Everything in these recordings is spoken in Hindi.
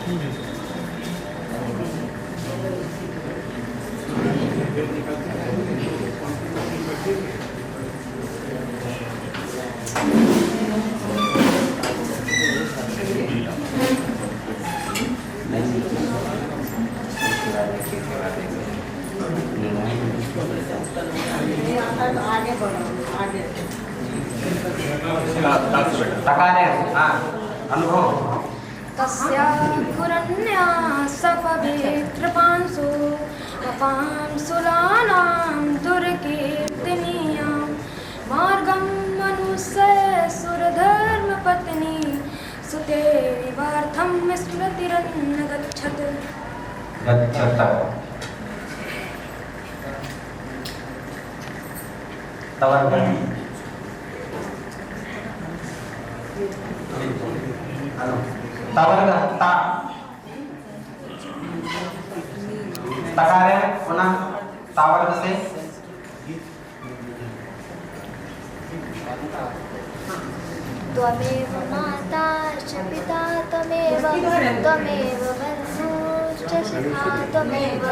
आगे बढ़ो, आगे अनुभव तस्या पुरन्या सपवित्रपांसु अपां सुलानां दुर्कीर्तनीयां मार्गं मनुष्य सुरधर्मपत्नी सुते वार्थं स्मृतिरन्न गच्छत् तकारे पुनः तावर्ग से त्वमेव माता च पिता त्वमेव त्वमेव बन्धुश्च सखा त्वमेव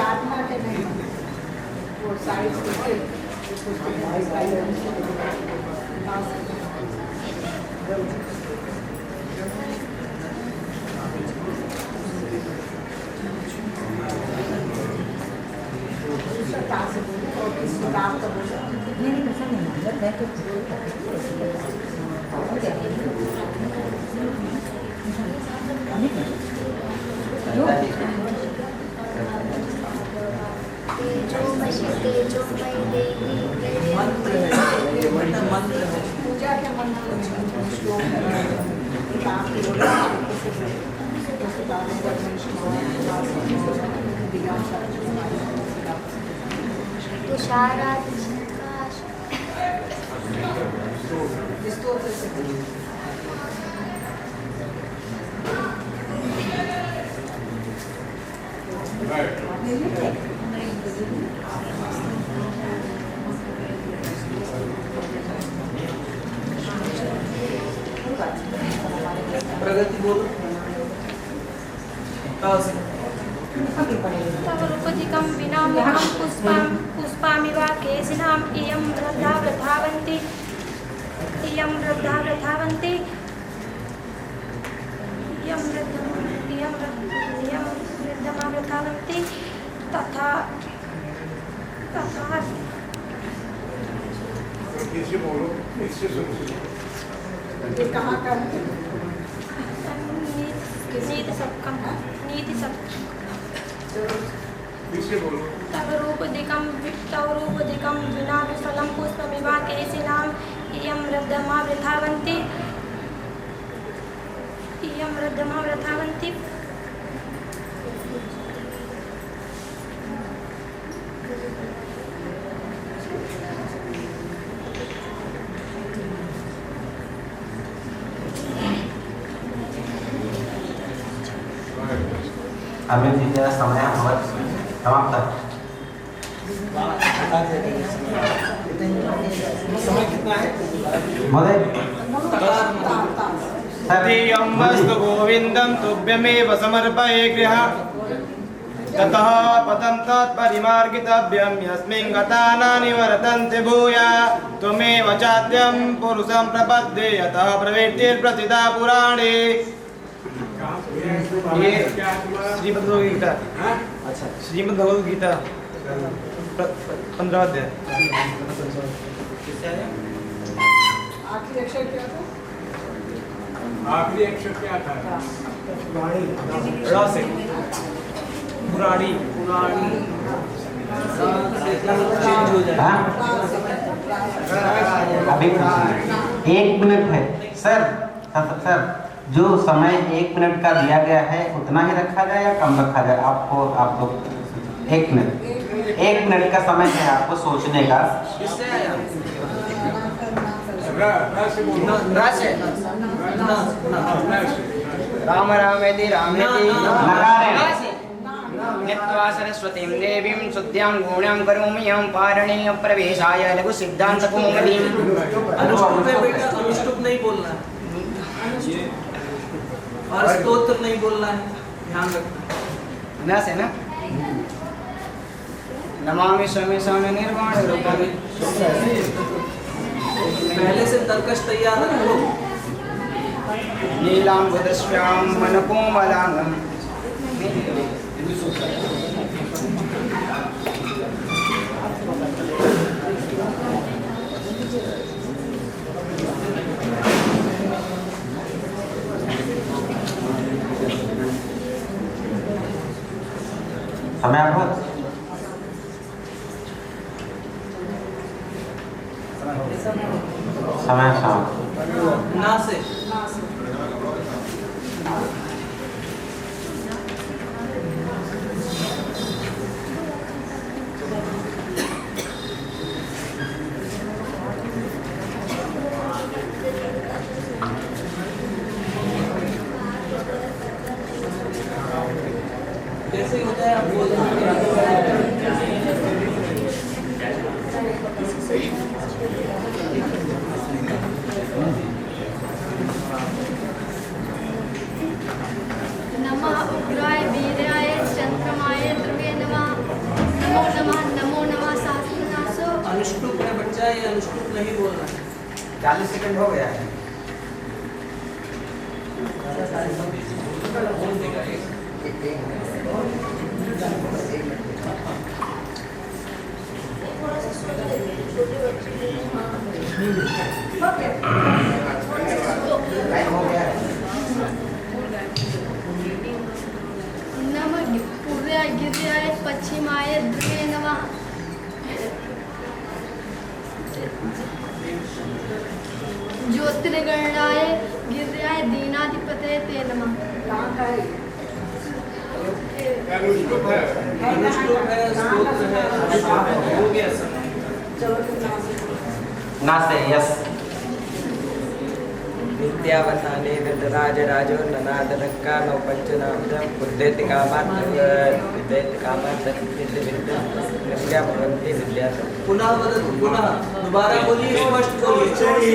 तेजोमयी देवी पूजा के मंत्र तुषारादिशंकाश प्रगति बोलो तव रूपधिकं विनामकं पुष्पामिव केशिनां इयं वृद्धा वृद्धावन्ति इयं वृद्धावन्ति तथा कहाँ का नीति सब तव रूपधिकं विना विफलं पुष्पमिव केशिनां इयं वृद्धा वृद्धावन्ति अभी दीजिए समय समाप्त। समय कितना है? तदीयं वस्तु गोविन्दं तुभ्यमेव समर्पये गृह ततः पदं तत्परिमार्गितव्यं यस्मिन् गता न निवर्तन्ते भूया त्वमेव चाद्यं पुरुषं प्रपद्ये यतः प्रवृत्तिर्प्रथिता पुराणे। ये श्रीमद्भगवद्गीता, अच्छा श्रीमद्भगवद्गीता 15 अध्याय। आखिरी अक्षर क्या था? आखिरी अक्षर क्या था? रा से पुराणी अभी 1 मिनट है सर। सर जो समय 1 मिनट का दिया गया है उतना ही रखा जाए या कम रखा जाए? आपको आप लोग 1 मिनट का समय है आपको सोचने का। राम रामेति रामेति नित्वा सरस्वतीं देवीं शुद्ध्यां गुण्यां करोमि यं पारणीय प्रवेशाय लघु सिद्धांत कौमुदीं। अनुष्टुप नहीं बोलना है और स्तोत्र नहीं बोलना है। ध्यान रखना। न से ना नमामि श्रमेशान निर्वाण रूपम पहले से तर्कश तैयार रखो। नीलांबुदश्याम मनकोमलांगम समय आप समय शाम ना से कैसे होता है आप बोल नमः उग्राय वीराय चंद्रमाय ध्रुवे नमः नमो नमः सहस्रनाशो। अनुष्टुप है बच्चा, ये अनुष्टुप नहीं बोलना है। 40 सेकंड हो गया है। बोल देगा एक। टाइम हो गया है। नमः पूर्वाय गिर्याय पश्चिमाय ध्रुवे नमः ज्योतिर्गणाय गिर्याय दीनाधिपतये ते नमः। कहाँ का है? अनुष्टुप है, स्तोत्र है, हो गया सब। चलो तुम ना ना से से यस विद्यावसाने विद्यराज राजो ननादनक्का नौ पंचनामदं उद्यति कामात् विद्या भवन्ति विद्या। पुनः वदतु, पुनः दोबारा बोलिए, स्पष्ट बोलिए।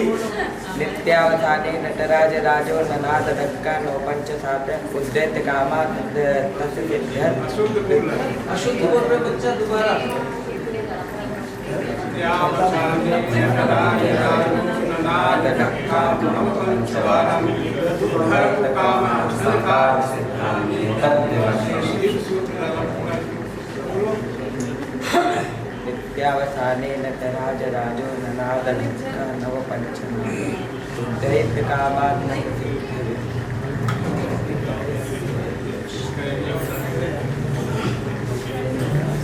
नित्यावसाने नटराज राजो ननादनक्का नौ पंचसात उद्यति कामात् तस्य विद्या। अशुद्ध बोल रहे बच्चा, दोबारा। नित्यावसाने नटराज राजो ननादनक्का नव पंचनाम उद्यति कामात्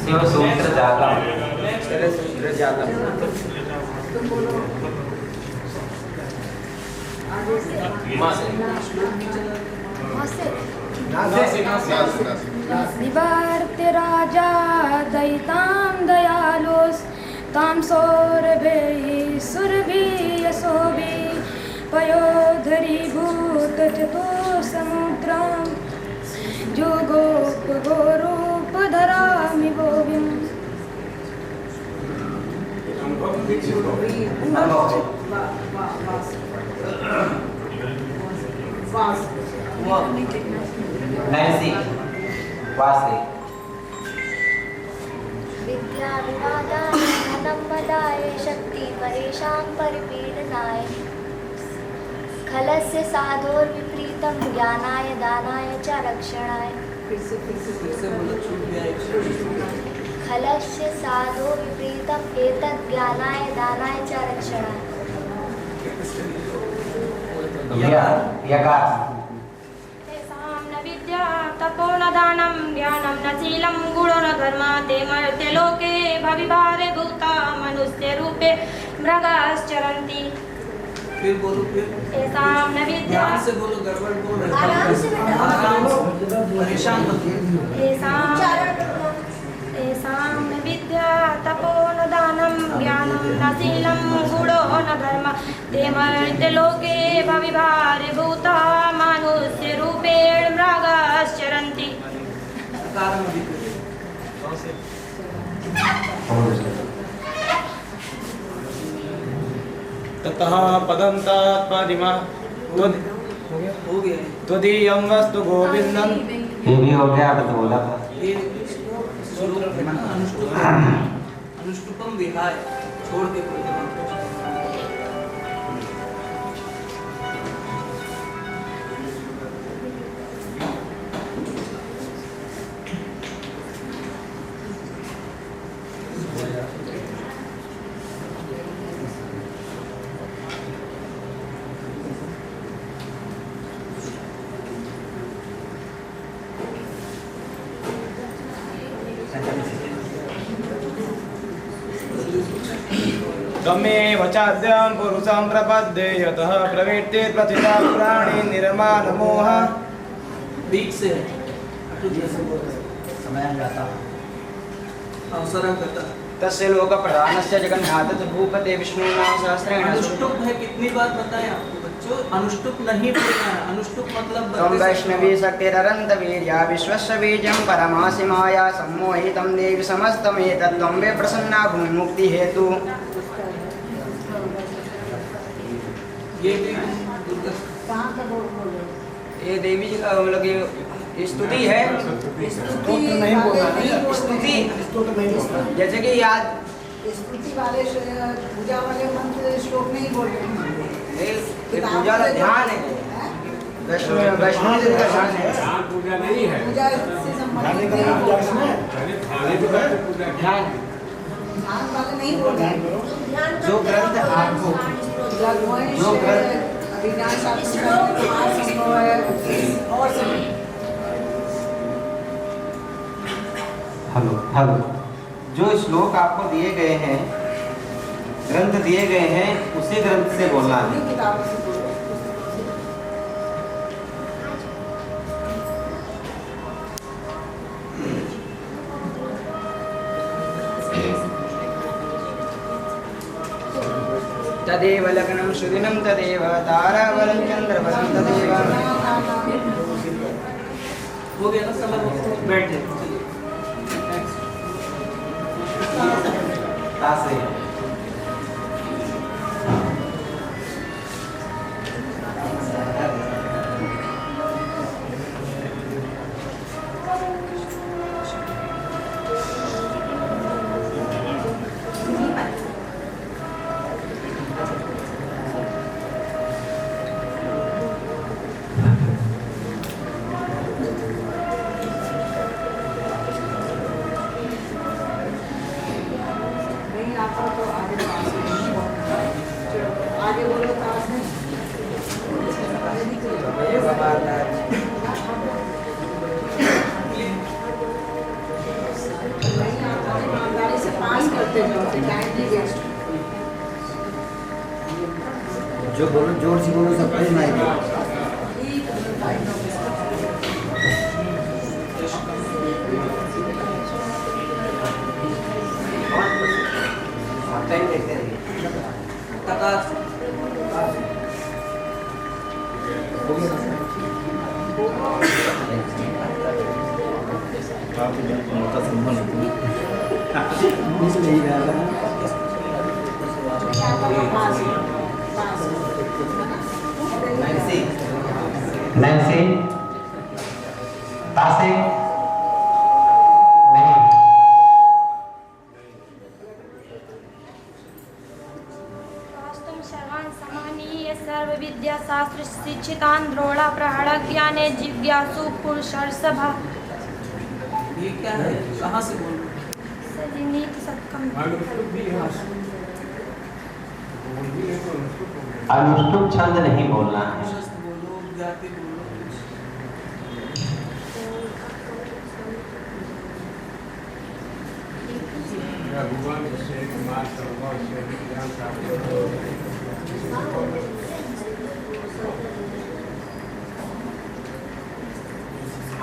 शिव सूत्र जागम सूत्र जालम। निवार्ते राजा दयितां दयालोस् तां सौरभैः सुरभिः यशोभिः पयोधरीभूत चतुसमुद्रां जोगोपगोरूपधरामि भोगिम्। नैसी वासी विद्या विवादाय धनम्बदाय शक्ति परेशां परिपीडनाय खलस्य साधोर्विपरीतं ज्ञानाय दानाय च रक्षणाय। फिर से बोलो, छूट गया एक। खलस्य साधो विपरीतम् एतद् ज्ञानाय दानाय च रक्षणाय। यकार तेषां न विद्या तपो न दानं ज्ञानं न शीलं गुणो न धर्मः ते मर्त्य लोके भविभारे भूता मनुष्यरूपे मृगाश्चरन्ति। फिर बोलो, फिर तेषां न विद्या ध्यान से बोलो, गड़बड़ बोल रहे हो। आराम से बेटा। आराम से, परेशान मत हो। तेषां न विद्या तपो न दानं ज्ञानं न शीलं गुणो न धर्मः ते मर्त्य लोके भविभारे भूता मनुष्यरूपेण मृगाश्चरन्ति। कारण अभी ततः पदं तत्परिमा हो गया। त्वदीयं वस्तु गोविन्दं ये भी हो गया, अभी तो बोला था। ये श्लोक है ना, अनुष्टुपम विहाय, छोड़ के कोई नहीं। तमेव चाद्यं पुरुषं प्रपद्ये यतः प्रवृत्ति प्रथिता प्राणी निर्माण मोह। बीच से अवसरं गता। तस्य लोक प्रधानस्य जगन्नाथस्य भूपते विष्णुना सहस्रेण अनुष्टुप है, कितनी बार बताया आपको बच्चों? अनुष्टुप नहीं बोलना है। अनुष्टुप मतलब त्वं वैष्णवी शक्तिरनन्तवीर्या विश्वस्य बीजं परमासि माया सम्मोहितं देवि समस्तमेतत् त्वं वे प्रसन्ना भूमिमुक्तिहेतु। ये दुर्गा कहाँ का बोल ये देवी जी का मतलब कि स्तुति है। स्तुति नहीं बोलना, स्तुति जैसे कि याद स्तुति वाले पूजा वाले मंत्र श्लोक नहीं बोल रहे हैं। ये पूजा का ध्यान है, वैष्णो देवी का ध्यान है। पूजा नहीं है, पूजा से संबंधित नहीं बोल रहे हैं। ध्यान ध्यान वाले नहीं बोल रहे हैं। जो ग्रंथ आपको लघुवंश है, अभिज्ञान शास्त्र है, महासंभव है और सभी। हेलो, जो श्लोक आपको दिए गए हैं, ग्रंथ दिए गए हैं, उसी ग्रंथ से बोलना है। किताबों से बोलो। तदेव लग्नं सुदिनं तदेव ताराबलं चन्द्रबलं तदेव। हो गया ना समय, बैठ जाए। तासे नहीं आता तो आगे पास में। आगे बोलो पास में। आगे निकलो। नहीं आता तो ईमानदारी से पास करते जाओ, टाइम नहीं वेस्ट। जो बोलो जोर से बोलो, सब कुछ नहीं देखते रहिए। नैन्सी, तासे नहीं। शास्त्रं सर्वान् समानीय सर्वविद्याशास्त्र शिक्षितान् द्रोणा प्रहरज्ञाने जिज्ञासु पुरुषर्षभा। ये क्या है? कहाँ से बोल रहे हो? सजिनीत सत्कम। अनुष्टुप छंद नहीं बोलना है। शस्त्र बोलो, जाति बोलो। भगवान से कुमार सर्व से विज्ञान प्राप्त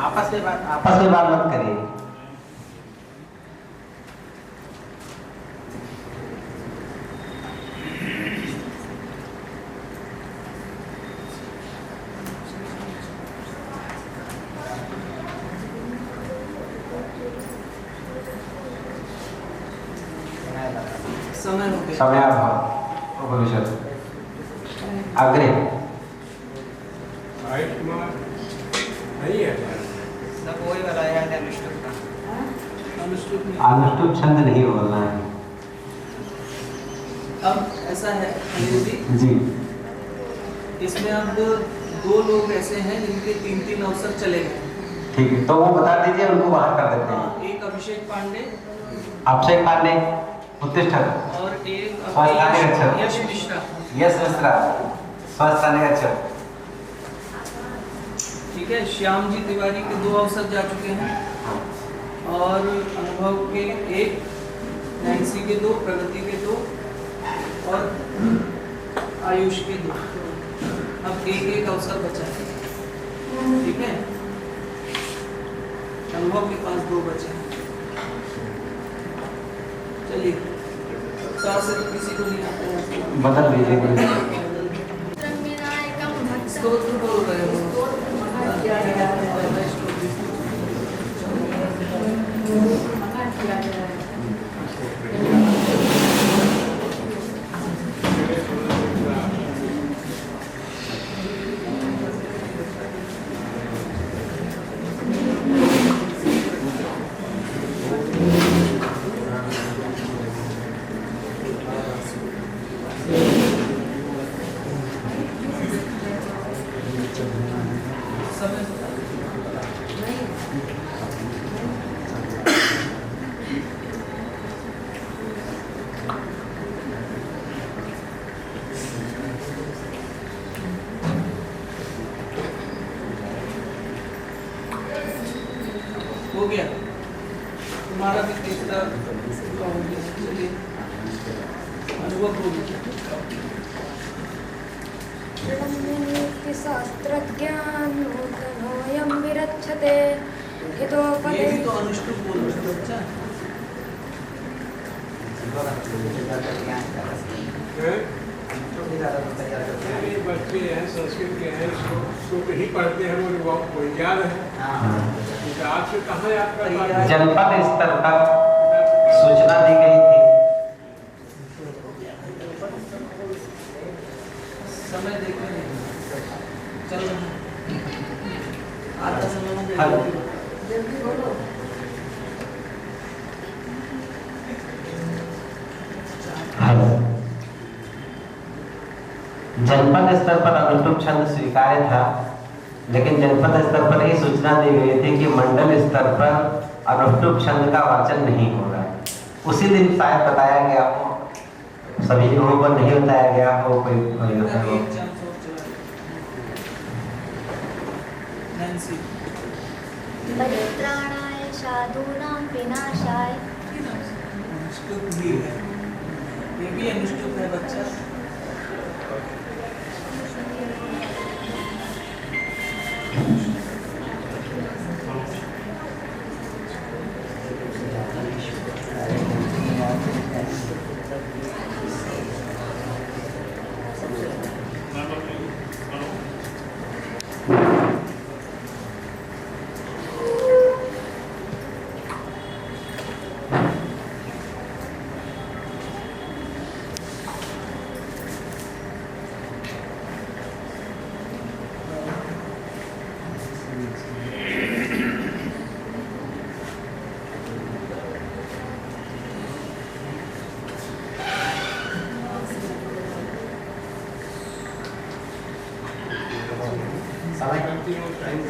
आपस में बात मत करिए। समय हो गया। समयाभाव उपनिषद अग्रे कुमार नहीं है। सब वही वाला है अनुष्टुप का। अनुष्टुप नहीं। अनुष्टुप छंद नहीं बोलना है। अब ऐसा है अनिल जी, जी इसमें अब 2 लोग ऐसे हैं जिनके 3-3 अवसर चले गए। ठीक है, तो वो बता दीजिए, उनको बाहर कर देते हैं। एक अभिषेक पांडे अभिषेक पांडे उत्तिष्ठत, और एक स्वास्थ्य अच्छा। यश मिश्रा। यश मिश्रा स्वस्थ रहने का अच्छा। ठीक है, श्याम जी तिवारी के 2 अवसर जा चुके हैं और अनुभव के 1, नैन्सी के 2, प्रगति के 2 और आयुष के 2। अब एक अवसर बचा है। ठीक है, अनुभव के पास 2 बचे हैं। चलिए, चार से तो किसी को नहीं आता है। बदल दीजिए। स्तोत्र बोल रहे हो। हो गया तुम्हारा भी तीसरा हो गया। चलिए, अनुभव हो गया। शास्त्रज्ञानोऽयं विरच्यते ये हितोपदे भी तो अनुष्टुप बोल रहे थे बच्चा। मेरे बच्चे हैं संस्कृत के हैं, इसको ही पढ़ते हैं, वो याद है। आज से कहाँ याद कर पा रहे हैं? जनपद स्तर तक सूचना दी गई थी। समय देखने नहीं चल रहा है। आधा समय में हेलो। जल्दी बोलो। हेलो। जनपद स्तर पर अनुष्टुप छंद स्वीकार्य था, लेकिन जनपद स्तर पर ही सूचना दी गई थी कि मंडल स्तर पर अनुष्टुप छंद का वाचन नहीं हो रहा है। उसी दिन शायद बताया गया हो, सभी लोगों को नहीं बताया गया हो, कोई नैन्सी परित्राणाय साधूनां विनाशाय। अनुष्टुप भी है, ये भी अनुष्टुप है बच्चा।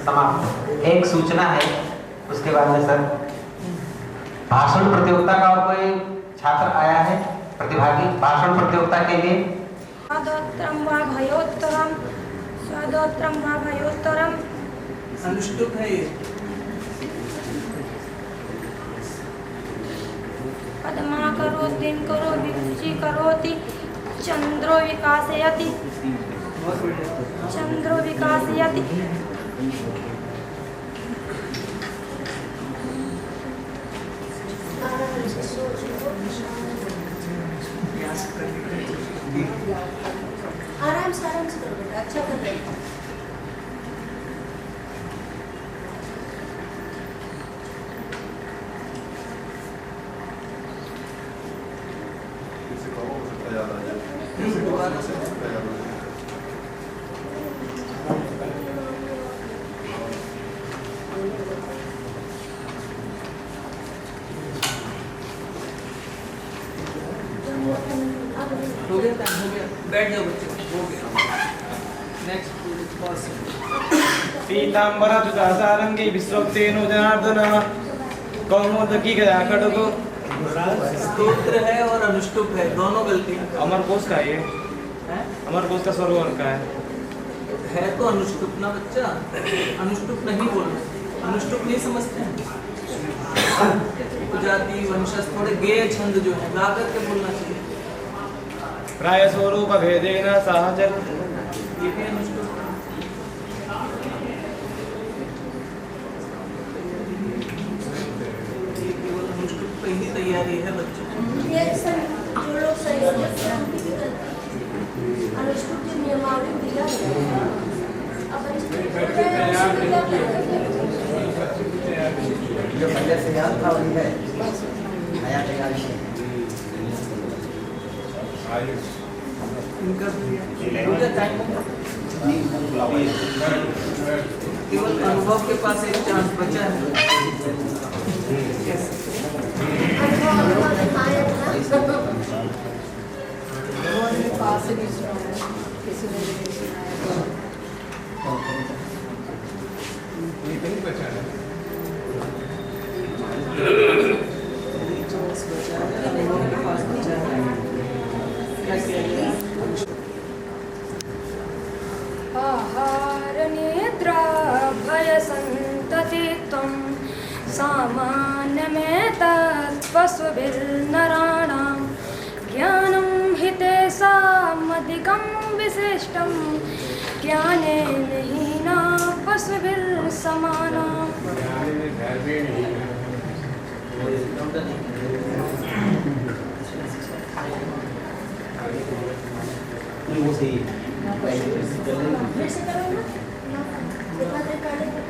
समाप्त। एक सूचना है, उसके बाद में सर भाषण प्रतियोगिता का और कोई छात्र आया है प्रतिभागी भाषण प्रतियोगिता के लिए? स्वादोत्रम वा भयोत्तरम, स्वादोत्रम वा भयोत्तरम। अनुष्टुप है ये। पद्मा करोति दिन करो विक्षि करोति चंद्रो विकासयति, बहुत बढ़िया। चंद्रो विकासयति। आराम से करो बेटा, अच्छा कर रहे हो। बैठ जाओ बच्चे, हो गया। Next person. पीताम्बरधृता सारंगी विश्वक्सेनो जनार्दन कौमुदकी गदा खड्गो। स्तोत्र है और अनुष्टुप है, दोनों गलती अमर कोश का ये है। अमर कोश का स्वरूप का है तो अनुष्टुप ना बच्चा, अनुष्टुप नहीं बोलना, अनुष्टुप नहीं समझते हैं। जाति वंशज थोड़े गेय छंद जो है गा करके बोलना चाहिए। प्राय स्वरूप भेदेन सहचर ये भी अनुष्टुप है। ये केवल अनुष्टुप पे ही तैयारी है बच्चों की। ये सर जो लोग सही होते हैं उनकी भी गलती है। अनुष्टुप जो नियमावली दिया है अब जो पहले से याद था वही है, नया तैयारी है। इनका टाइम केवल अनुभव के पास एक चांस बचा है। उन्होंने पास से नहीं सुना, किसी ने भी नहीं सुनाया। चांस बचा है, अनुभव के पास बचा है। क्या किया गया? आहार निद्रा भय संतति त्वं सामान्यमेतत्पशुभिर्नराणां ज्ञानं हि तेषामधिकं विशिष्टं ज्ञानेन हीना पशुभिर्समाना। वो सही है। फिर से करो ना, कितना देर कर लेते हैं?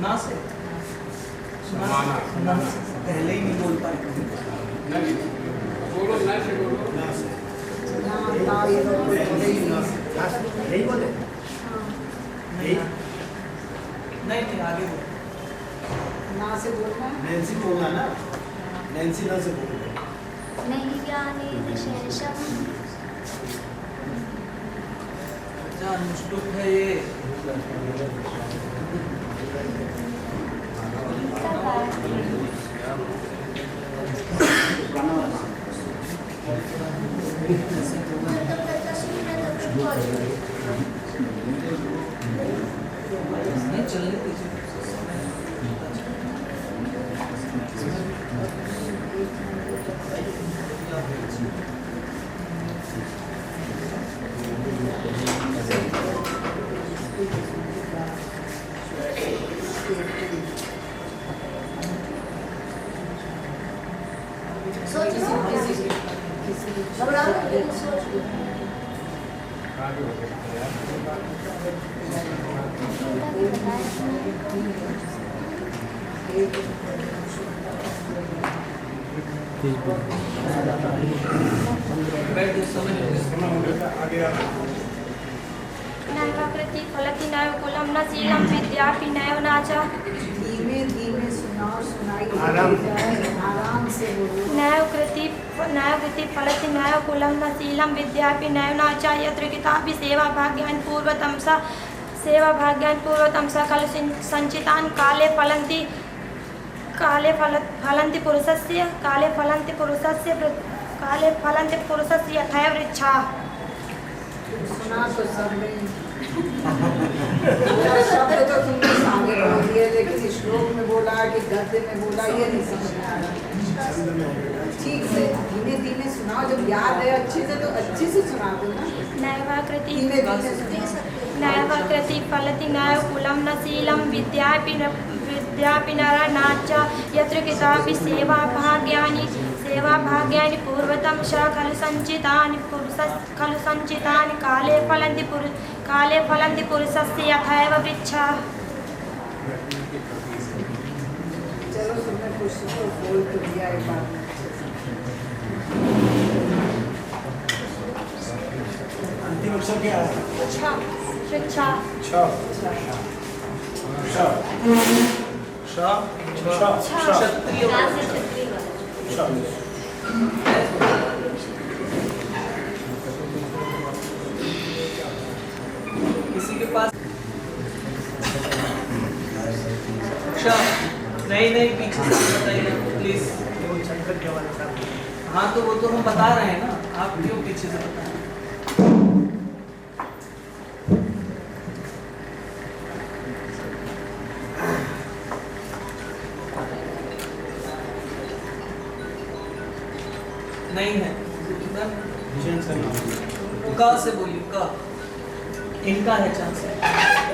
ना से पहले ही नहीं बोल पाए। बोलो ना से बोलो। ना ये लोग बोले ही नहीं। यही बोले नहीं आगे बोलो। ना से बोलना है। नैन्सी बोलना ना, नैन्सी ना से बोलना। नहीं ज्ञाने विशेषम अच्छा अनुष्टुप है ये। नहीं चलने दीजिए। सोच लो, घबरा मत, सोच लो। बैठ जाओ, समय नैव कृति फलति नैव कुलं न शीलं विद्यापि नैव नाचा। धीमे धीमे सुनाओ, सुनाई आराम से बोलो। नैव कृति फलति नैव कुलं न शीलं विद्यापि नैव नाचा। यत्र कितापि सेवा भाग्यान् पूर्वतमसा खलु संचितान् काले फलन्ति पुरुषस्य यथैव वृक्षाः। सुना तो सब नहीं। शब्द तो तुमने सामने बोल दिए, लेकिन श्लोक में बोला कि गद्य में बोला, ये नहीं समझ में आ रहा। ठीक से धीमे धीमे सुनाओ, जब याद है अच्छे से तो अच्छे से सुना दो ना। नैव कृति धीमे धीमे सुना। नैव कृति फलति नैव कुलं न शीलं विद्यापि नरनाच। यत्र कितापि सेवाभाग्यानि पूर्वतमसा खलु संचितानि काले फलन्ति पुरुषस्य यथैव वृक्षाः। चलो तुमने कुछ तो बोल तो दिया एक बार। अंतिम अक्षर क्या है? वृक्षा क्षत्रिय किसी के पास नहीं पीछे से बताइए प्लीज। हाँ तो वो तो हम बता रहे हैं ना, आप क्यों पीछे से बता रहे हैं? नहीं है क से बोलिए, क इनका है चांस,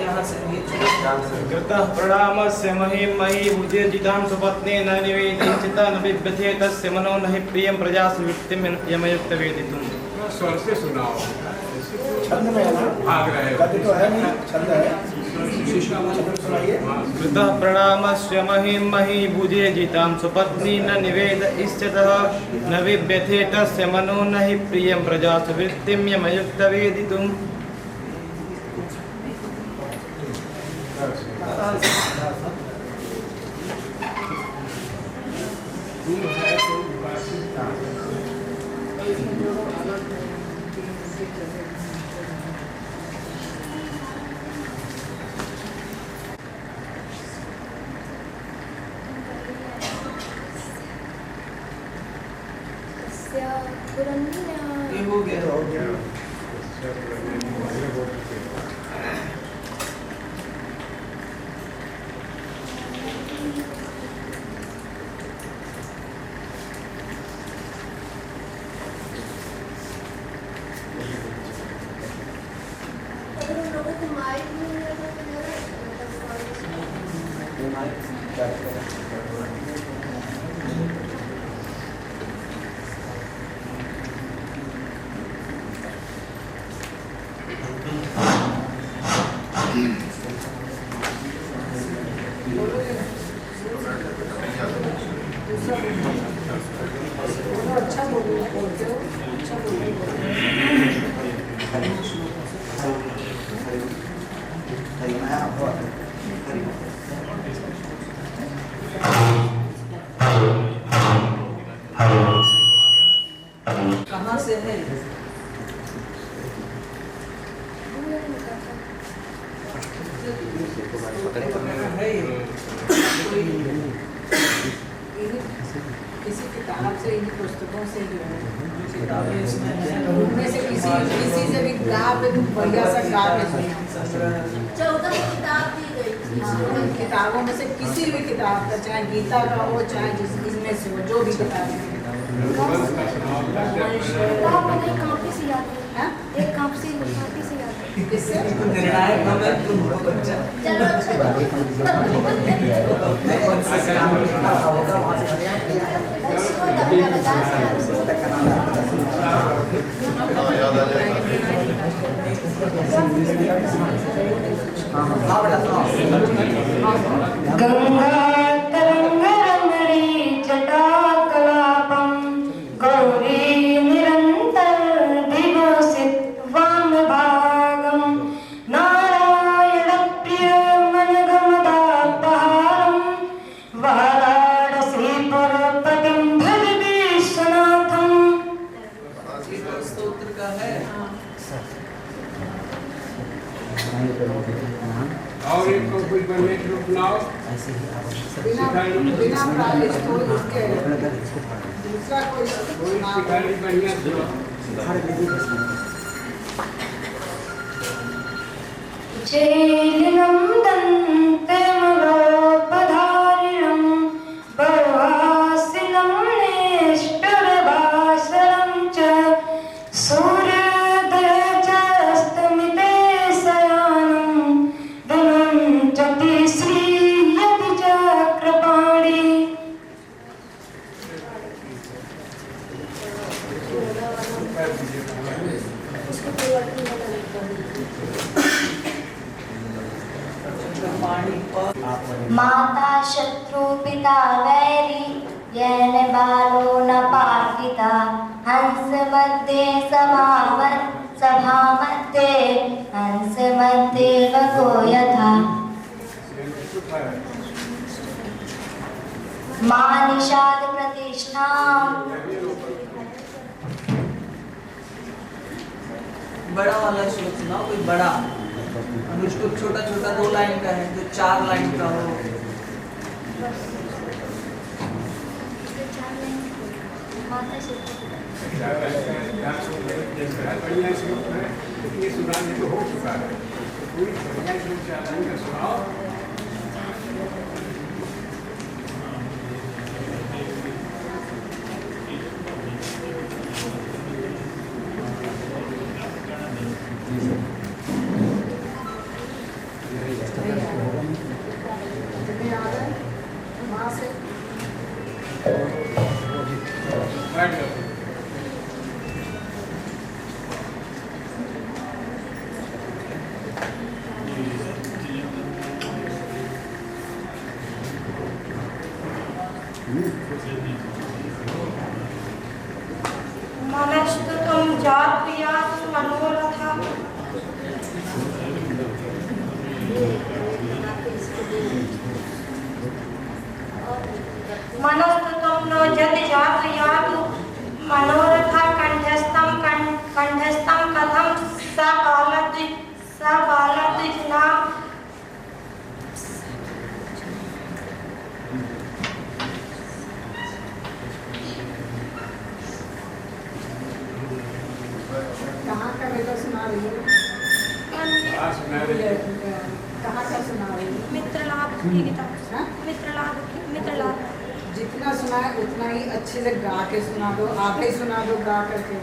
यहाँ से ये कृतः प्रणामस्य मही भुजे जितां सुपत्ने न निवेदिता न बिभ्यते तस्य मनो न हि प्रियं प्रजासु वृत्तिं यमयुक्त वेदितुम्। स्वर से सुनाओ। छंद में है ना? भाग रहे हो। गद्य तो है नहीं, छंद है। सुनाइए। कृतः प्रणामस्य मही भुजे जितां सुपत्नी न निवेद इष्यतः न बिभ्यते तस्य मनो न हि प्रियं प्रजासु वृत्तिं यमयुक्त वेदितुम्। ये हो गया। अगर उन लोगों को माइक नहीं मिला तो अच्छा बोलते हो, अच्छा कहाँ से है? किसी किताब से, इन्हीं पुस्तकों से जो है, किताबें इसमें हैं। उनमें से किसी से भी गा पे बढ़िया सा गा के 14 किताब दी गई थी। किताबों में से किसी भी किताब का, चाहे गीता का हो, चाहे जिसमें से हो, जो भी किताब है। काफी से याद है, एक काफी से याद है। किससे? निर्णायक हमें तुम हो बच्चा। चलो अच्छा गंगा तरंगरमणी जटाकलापं गौरी निरंतर विभूषित वामभागं नारायणप्रिय मनगमदापहारं वाराणसीपुरपतिं भज विश्वनाथं। स्तोत्र का है। और एक को कुछ बनने के रूप लाओ। बिना प्राइस कोई उसके दूसरा कोई शिकारी बढ़िया सुनो। चैलिनं दन्तमलोपधारिणं बर्वासिनं नेष्टुरभासरं च सूर्योदयचास्तमिते शयानं धनञ्जति श्रीयति चक्रपाणि। उसको परिवर्तन करना माता शत्रु पिता वैरी येन बालो न पार्थिता हंस मध्ये सभा मध्ये हंस मध्ये वको यथा मानिषाद प्रति कृष्णाम्। बड़ा वाला श्लोक सुनाओ, कोई बड़ा अनुष्टुप। छोटा छोटा 2 लाइन का है, जो 4 लाइन का हो। बढ़िया श्लोक है, ये सुनाने तो हो चुका है, पूरी बढ़िया श्लोक 4 लाइन का सुनाओ। मनस्तु तुम जातुयातु मनोरथा मनस्तु तुम नो जद जातुयातु मनोरथा कंठस्थम कथम सबालद्विजना कहाँ का बेटा सुना रही हो? कहाँ का सुना रही हो? मित्रलाभ की किताब। हाँ? मित्रलाभ जितना सुना है उतना ही अच्छे से गा के सुना दो, आधा ही सुना दो गा करके।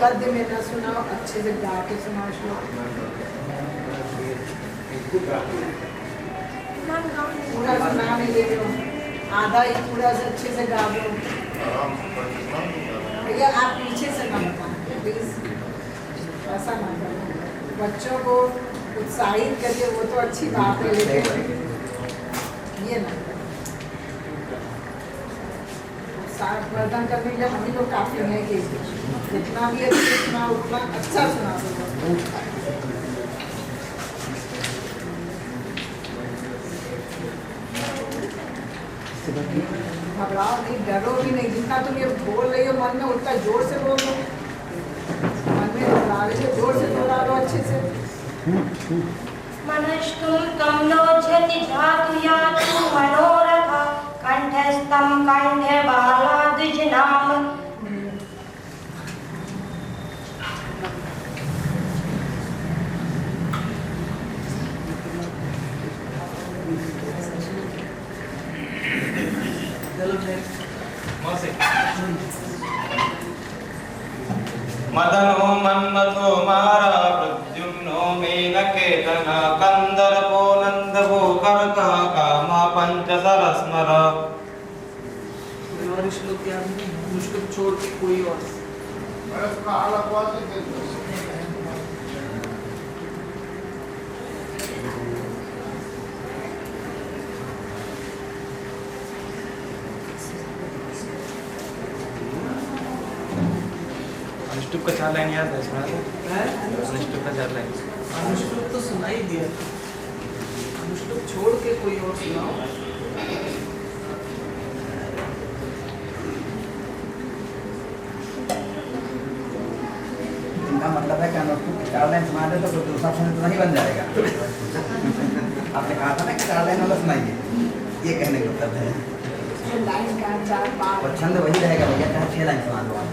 गद्य में न सुनाओ, अच्छे से गा के सुनाओ श्लोक। पूरा सुना नहीं दे रहे हो, आधा ही पूरा से अच्छे से गा दो। भैया आप पीछे से ना बताएं प्लीज, ऐसा ना करो। बच्चों को उत्साहित करिए, वो तो अच्छी बात है, लेकिन ये ना उत्साहवर्धन करने के लिए हम ही लोग काफी हैं कि जितना भी अच्छे सुना उतना अच्छा सुना दो। घबराओ नहीं, डरो भी नहीं। जितना तुम ये बोल रही हो मन में उतना जोर से बोलो। मन में घबरा रही हो, जोर से दोहरा लो अच्छे से। मनस्तुम तम नो जति जातुयातु मनोरथा कंठस्थम कंठे बालाद्विजनाम। मदनो मन्मथो मारा प्रद्युम्नो मेनकेतन कंदर्पो नंदभो कर्कः कामा पंचसरस्मर। और श्लोक याद नहीं, अनुष्टुप छोड़ के कोई और। अनुष्टुप का 4 लाइन याद है इसमें? अनुष्टुप का 4 लाइन। अनुष्टुप तो सुना ही दिया, अनुष्टुप छोड़ के कोई और सुनाओ। इनका मतलब है कि अनुष्टुप 4 लाइन सुना दे तो कोई दूसरा छंद तो नहीं बन जाएगा। आपने कहा था ना कि 4 लाइन वाला सुनाइए, ये कहने का मतलब है। लाइन का 4 बार और छंद वही रहेगा भैया, चाहे 6 लाइन सुना दो आप।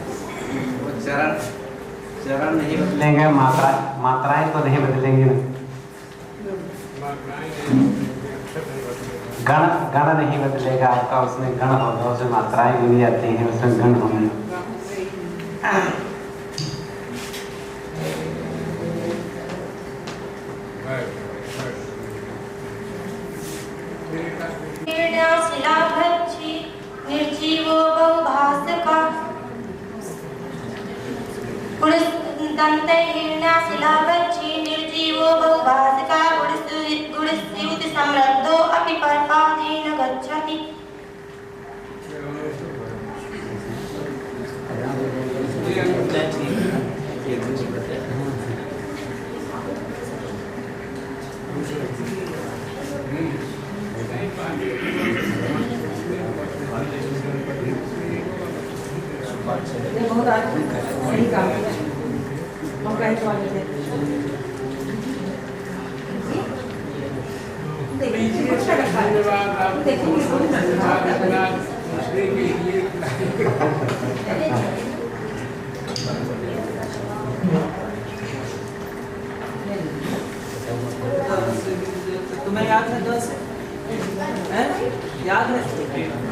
चरण नहीं बदलेंगे, मात्राएं तो नहीं बदलेंगे ना। गण नहीं बदलेगा आपका, उसमें गण होगा, उसमें मात्राएं बनी जाती हैं, उसमें गण होंगे। शिलाभक्षी निर्जीवो बहुभाषका दंते हिरण्याशिलाभक्षी निर्जीवो बहुभाषका गुणस्यूति समृद्धो अपि पर्पादीन गच्छति। ये बहुत आज सही काम किया हम कहे तो आगे देखिए अच्छा रखा है देखिए तुम्हें याद है 10 है? याद है?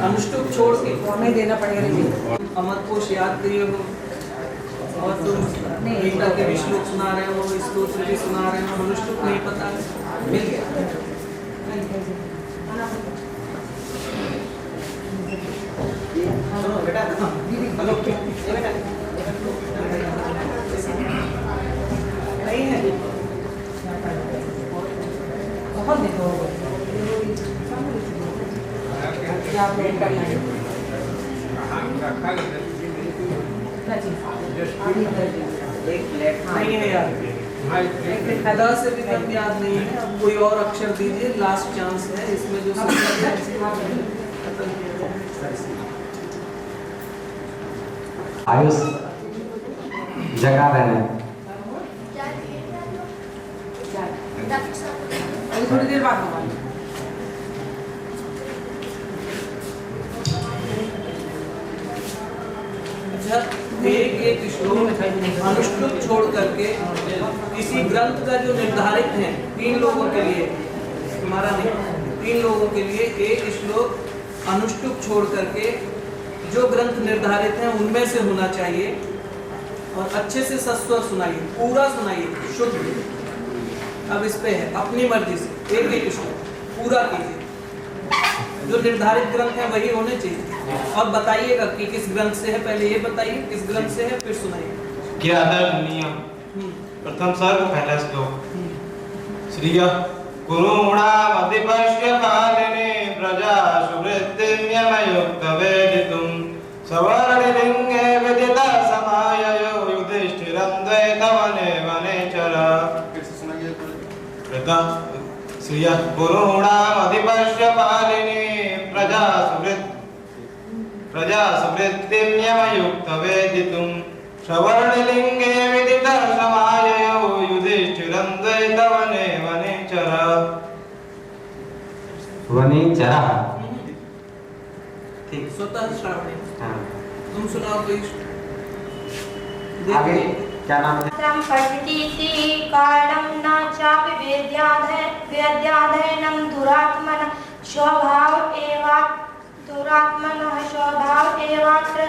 अनुष्टुप छोड़ के हमें देना पड़ेगा लेकिन अमरकोश याद करिए हो और तुम गीता के भी श्लोक सुना रहे हो, स्तोत्र भी सुना रहे हो, अनुष्टुप नहीं पता है, मिल गया। सुनो बेटा, हेलो ये बेटा नहीं है बहुत देखो क्या प्लान करना है एक प्लेट नहीं है यार, 10 से भी कम याद नहीं है। अब कोई और अक्षर दीजिए, लास्ट चांस है इसमें जो आयुष जगा रहने अभी थोड़ी देर बाद होगा एक श्लोक अनुष्टुप छोड़ करके किसी ग्रंथ का जो निर्धारित है 3 लोगों के लिए, तुम्हारा नहीं, 3 लोगों के लिए एक श्लोक अनुष्टुप छोड़ करके जो ग्रंथ निर्धारित हैं उनमें से होना चाहिए और अच्छे से सस्वर सुनाइए, पूरा सुनाइए शुद्ध। अब इस पे है अपनी मर्जी से एक श्लोक पूरा कीजिए, जो निर्धारित ग्रंथ है वही होने चाहिए। और बताइएगा कि किस ग्रंथ से है, पहले ये बताइए किस ग्रंथ से है, फिर सुनाइए। क्या नियम प्रथम सर्ग पहला श्लोक श्रिय कुरुणामधिपश्य पालिने प्रजा सुवृत्तिम्यमयुक्त वेदितुं सवर्णलिंगे विदिता समाययो युधिष्ठिरं द्वैतवने वनेचर। श्रिय कुरुणामधिपश्य पालिने प्रजा सुवृत्तिम्यमयुक्त वेदितुं सवर्णलिंगे विदिता समाययो युधिष्ठिरं द्वैतवने वनेचर। वनेचर ठीक, स्वतः श्रावणी। हाँ। तुम सुनाओ तो आगे क्या नाम है? त्रम पठतीति कारणं न चापि वेद्याधयनं दुरात्मनः स्वभाव एवात्र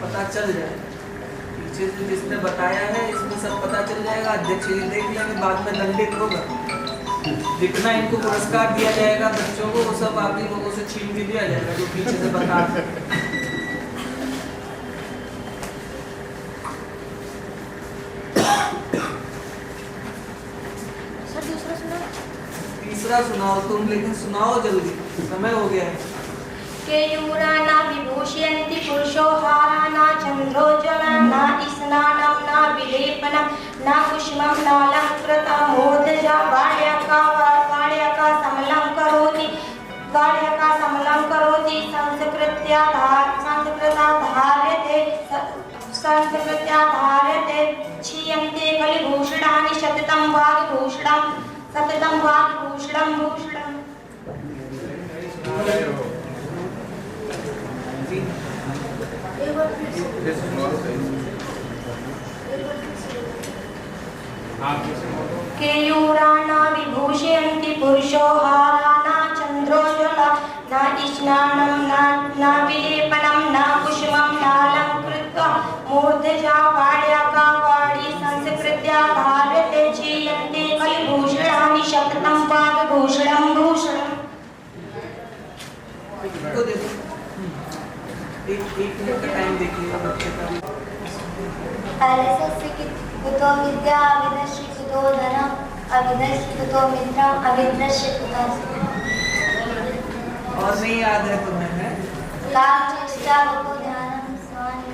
पता चल जाए, पीछे से जिसने बताया है इसमें सब पता चल जाएगा। अध्यक्ष जी देख लेंगे, बाद में दंडित होगा। जितना इनको पुरस्कार दिया जाएगा बच्चों को, वो सब बाकी लोगों से छीन भी दिया जाएगा जो पीछे से बता। तीसरा सुनाओ तुम, लेकिन सुनाओ जल्दी, समय हो गया है। केयूराना विभूषयन्ति पुरुषो हाराना चन्द्रोज्ज्वला न स्नानं न विलेपनं न कुष्मं नालङ्कृतं मूर्धजा वाड्यका समलं करोति संस्कृत्या धार्यते क्षीयन्ते कलिभूषणानि सततं वाग्भूषणं भूषणम्। केयूराना विभूषयन्ति पुरुषो हाराना चन्द्रोज्ज्वला न स्नानं न विलेपनं न कुष्मं नालङ्कृत्वा मूर्धजा वाड्याकावाडी संस्कृत्या धार्यते क्षीयन्ते कलिभूषणानि सततं वाग्भूषणं भूषणम्। एक मिनट का टाइम देखिए बच्चे का। अलसस्य कुतो विद्या अविदस्य कुतो धनम् अविदस्य कुतो मित्रम् अविद्यस्य कुतो और नहीं याद है तुम्हें? है काल चेष्टा कुतो ध्यानम् स्वानि।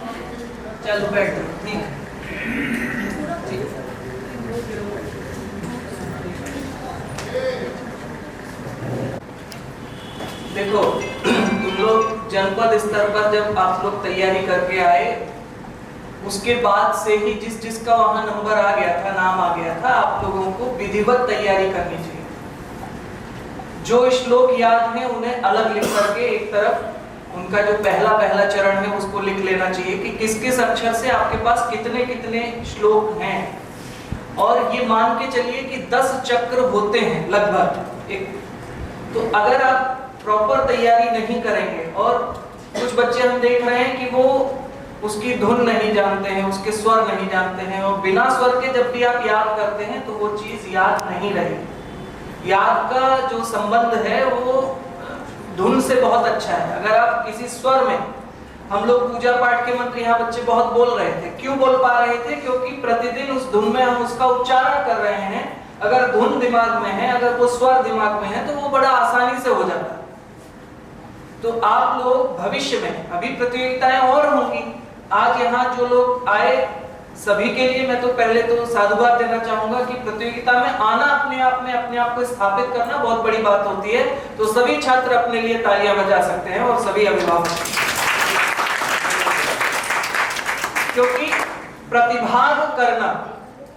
चलो बैठो, ठीक है। देखो, तुम लोग जनपद स्तर पर जब आप लोग तैयारी करके आए, उसके बाद से ही जिस जिसका वहां नंबर आ गया था, नाम आ गया था, आप लोगों को विधिवत तैयारी करनी चाहिए। जो श्लोक याद है उन्हें अलग लिख करके एक तरफ उनका जो पहला चरण है उसको लिख लेना चाहिए कि किस किस अक्षर से आपके पास कितने कितने श्लोक हैं। और ये मान के चलिए कि 10 चक्र होते हैं लगभग एक। तो अगर आप प्रॉपर तैयारी नहीं करेंगे, और कुछ बच्चे हम देख रहे हैं कि वो उसकी धुन नहीं जानते हैं, उसके स्वर नहीं जानते हैं, और बिना स्वर के जब भी आप याद करते हैं तो वो चीज याद नहीं रहेगी। याद का जो संबंध है वो धुन से बहुत अच्छा है। अगर आप किसी स्वर में, हम लोग पूजा पाठ के मंत्र यहाँ बच्चे बहुत बोल रहे थे, क्यों बोल पा रहे थे? क्योंकि प्रतिदिन उस धुन में हम उसका उच्चारण कर रहे हैं। अगर धुन दिमाग में है, अगर वो स्वर दिमाग में है, तो वो बड़ा आसानी से हो जाता है। तो आप लोग भविष्य में, अभी प्रतियोगिताएं और होंगी, आज यहाँ जो लोग आए सभी के लिए मैं तो पहले तो साधुवाद देना चाहूंगा कि प्रतियोगिता में आना अपने आप को स्थापित करना बहुत बड़ी बात होती है। तो सभी छात्र अपने लिए तालियां बजा सकते हैं, और सभी अभिभावक, क्योंकि प्रतिभाग करना,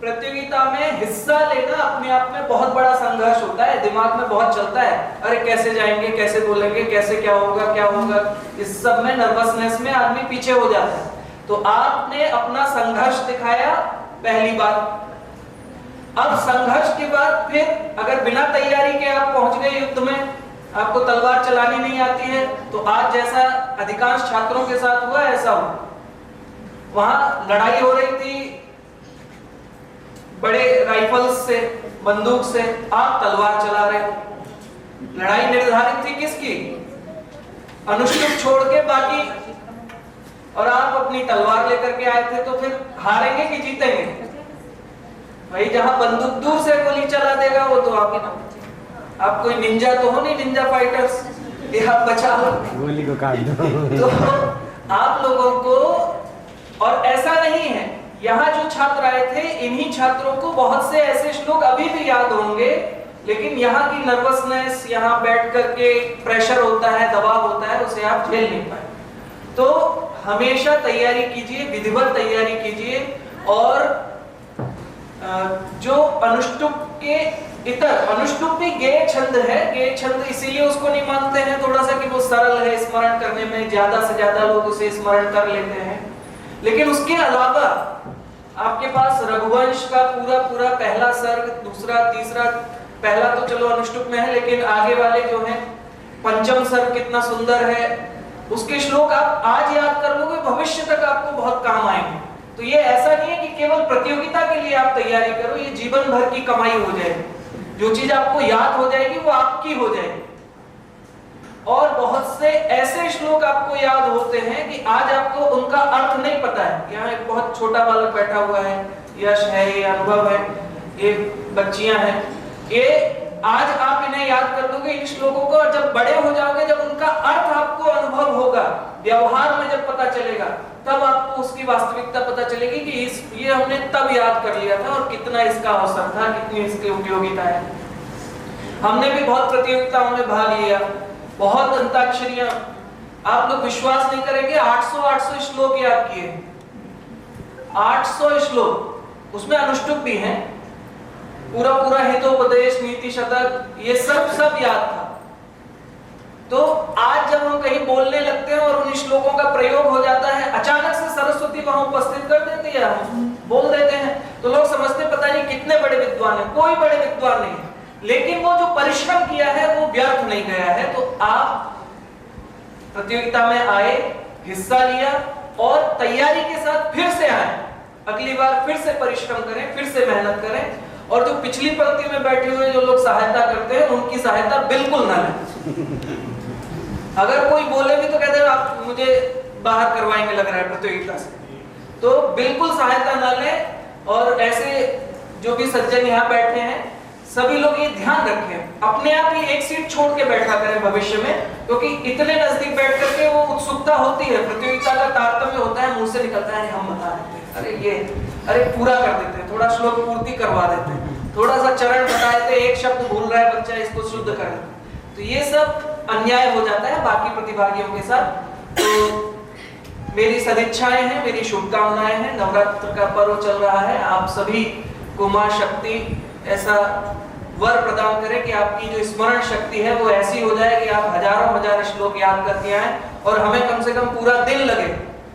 प्रतियोगिता में हिस्सा लेना अपने आप में बहुत बड़ा संघर्ष होता है। दिमाग में बहुत चलता है, अरे कैसे जाएंगे, कैसे बोलेंगे, कैसे क्या होगा, इस सब में नर्वसनेस में आदमी पीछे हो जाता है। तो आपने अपना संघर्ष दिखाया, पहली बात। अब संघर्ष के बाद फिर अगर बिना तैयारी के आप पहुंच गए युद्ध में, आपको तलवार चलानी नहीं आती है, तो आज जैसा अधिकांश छात्रों के साथ हुआ ऐसा हुआ। वहां लड़ाई हो रही थी बड़े राइफल्स से, बंदूक से, आप तलवार चला रहे हो। लड़ाई निर्धारित थी किसकी? अनुष्टुप छोड़ के बाकी, और आप अपनी तलवार लेकर के आए थे। तो फिर हारेंगे कि जीतेंगे? भाई जहां बंदूक दूर से गोली चला देगा वो तो आप ही ना। आप कोई निंजा तो हो नहीं, निंजा फाइटर्स, ये आप बचा लो, गोली को काट दो। तो आप लोगों को, और ऐसा नहीं है, यहाँ जो छात्र आए थे इन्हीं छात्रों को बहुत से ऐसे श्लोक अभी भी याद होंगे, लेकिन यहाँ की नर्वसनेस, यहाँ बैठ करके प्रेशर होता है, दबाव होता है, उसे आप झेल नहीं पाए। तो हमेशा तैयारी कीजिए, विधिवत तैयारी कीजिए। और जो अनुष्टुप के इतर, अनुष्टुप भी गेय छंद है। गेय छंद इसीलिए उसको नहीं मानते हैं थोड़ा सा कि वो सरल है, स्मरण करने में ज्यादा से ज्यादा लोग उसे स्मरण कर लेते हैं। लेकिन उसके अलावा आपके पास रघुवंश का पूरा पहला सर्ग, दूसरा, तीसरा, पहला तो चलो अनुष्टुप में है, लेकिन आगे वाले जो हैं, पंचम सर्ग कितना सुंदर है, उसके श्लोक आप आज याद कर लोगे, भविष्य तक आपको बहुत काम आएंगे। तो ये ऐसा नहीं है कि केवल प्रतियोगिता के लिए आप तैयारी करो, ये जीवन भर की कमाई हो जाएगी। जो चीज आपको याद हो जाएगी वो आपकी हो जाएगी। और बहुत से ऐसे श्लोक आपको याद होते हैं कि आज आपको उनका अर्थ नहीं पता है। यहाँ एक बहुत छोटा बालक बैठा हुआ है, यश है, ये अनुभव है, ये बच्चियां हैं, ये आज आप इन्हें याद कर लोगे इन श्लोकों को, और जब बड़े हो जाओगे, जब उनका अर्थ आपको अनुभव होगा, व्यवहार में जब पता चलेगा, तब आपको उसकी वास्तविकता पता चलेगी कि ये हमने तब याद कर लिया था और कितना इसका अवसर था, कितनी इसकी उपयोगिता है। हमने भी बहुत प्रतियोगिताओं में भाग लिया, बहुत अंताक्षरियां, आप लोग विश्वास नहीं करेंगे, 800 श्लोक याद किए, 800 श्लोक, उसमें अनुष्टुप भी हैं, पूरा हितोपदेश, नीति शतक, ये सब याद था। तो आज जब हम कहीं बोलने लगते हैं और उन श्लोकों का प्रयोग हो जाता है, अचानक से सरस्वती वहां उपस्थित कर देती है, हम बोल देते हैं, तो लोग समझते पता नहीं कितने बड़े विद्वान हैं। कोई बड़े विद्वान नहीं है, लेकिन वो जो परिश्रम किया है वो व्यर्थ नहीं गया है। तो आप प्रतियोगिता में आए, हिस्सा लिया और तैयारी के साथ फिर से आए, अगली बार फिर से परिश्रम करें, फिर से मेहनत करें। और जो पिछली पंक्ति में बैठे हुए जो लोग सहायता करते हैं, उनकी सहायता बिल्कुल ना लें। अगर कोई बोले भी तो कहते हैं आप मुझे बाहर करवाएंगे लग रहा है प्रतियोगिता से, तो बिल्कुल सहायता ना लें। और ऐसे जो भी सज्जन यहाँ बैठे हैं, सभी लोग ये ध्यान रखें, अपने आप ही एक सीट छोड़ के बैठा करें भविष्य में, क्योंकि इतने नजदीक बैठ करके वो उत्सुकता होती है, प्रतियोगिता का तारतम्य होता है, मुंह से निकलता है हम बता देते हैं, अरे पूरा कर देते हैं, थोड़ा श्लोक पूर्ति करवा देते हैं, थोड़ा सा चरण बताए थे, एक शब्द भूल रहा है बच्चा, इसको शुद्ध करें, तो ये सब अन्याय हो जाता है बाकी प्रतिभागियों के साथ। तो मेरी सदिच्छाएं हैं, मेरी शुभकामनाएं हैं। नवरात्र का पर्व चल रहा है, आप सभी को मां शक्ति ऐसा वर प्रदान करे कि आपकी जो स्मरण शक्ति है वो ऐसी हो जाए कि आप हजारों हजार श्लोक याद करके आए और हमें कम से कम पूरा दिन लगे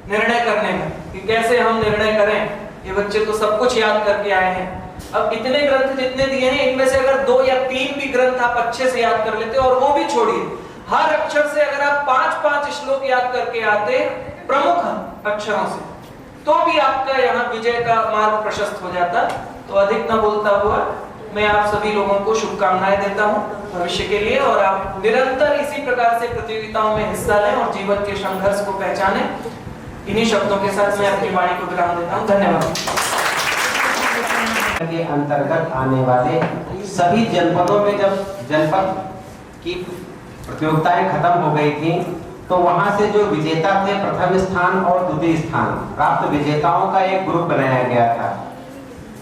निर्णय करने में कि कैसे हम निर्णय करें। ये बच्चे तो सब कुछ याद करके आए हैं। अब इतने ग्रंथ जितने दिए हैं, इनमें से अगर 2 या 3 भी ग्रंथ आप अच्छे से याद कर लेते, और वो भी छोड़िए, हर अक्षर से अगर आप 5-5 श्लोक याद करके आते प्रमुख अक्षरों से, तो भी आपका यहाँ विजय का मार्ग प्रशस्त हो जाता। तो अधिक न बोलता हुआ मैं आप सभी लोगों को शुभकामनाएं देता हूँ भविष्य के लिए, और आप निरंतर इसी प्रकार से प्रतियोगिताओं में हिस्सा लें और जीवन के संघर्ष को पहचानें। इन्हीं शब्दों के साथ मैं अपनी वाणी को विराम देता हूँ। धन्यवाद। के अंतर्गत आने वाले सभी जनपदों में जब जनपद की प्रतियोगिताएं खत्म हो गई थी, तो वहां से जो विजेता थे, प्रथम स्थान और द्वितीय स्थान प्राप्त विजेताओं का एक ग्रुप बनाया गया था।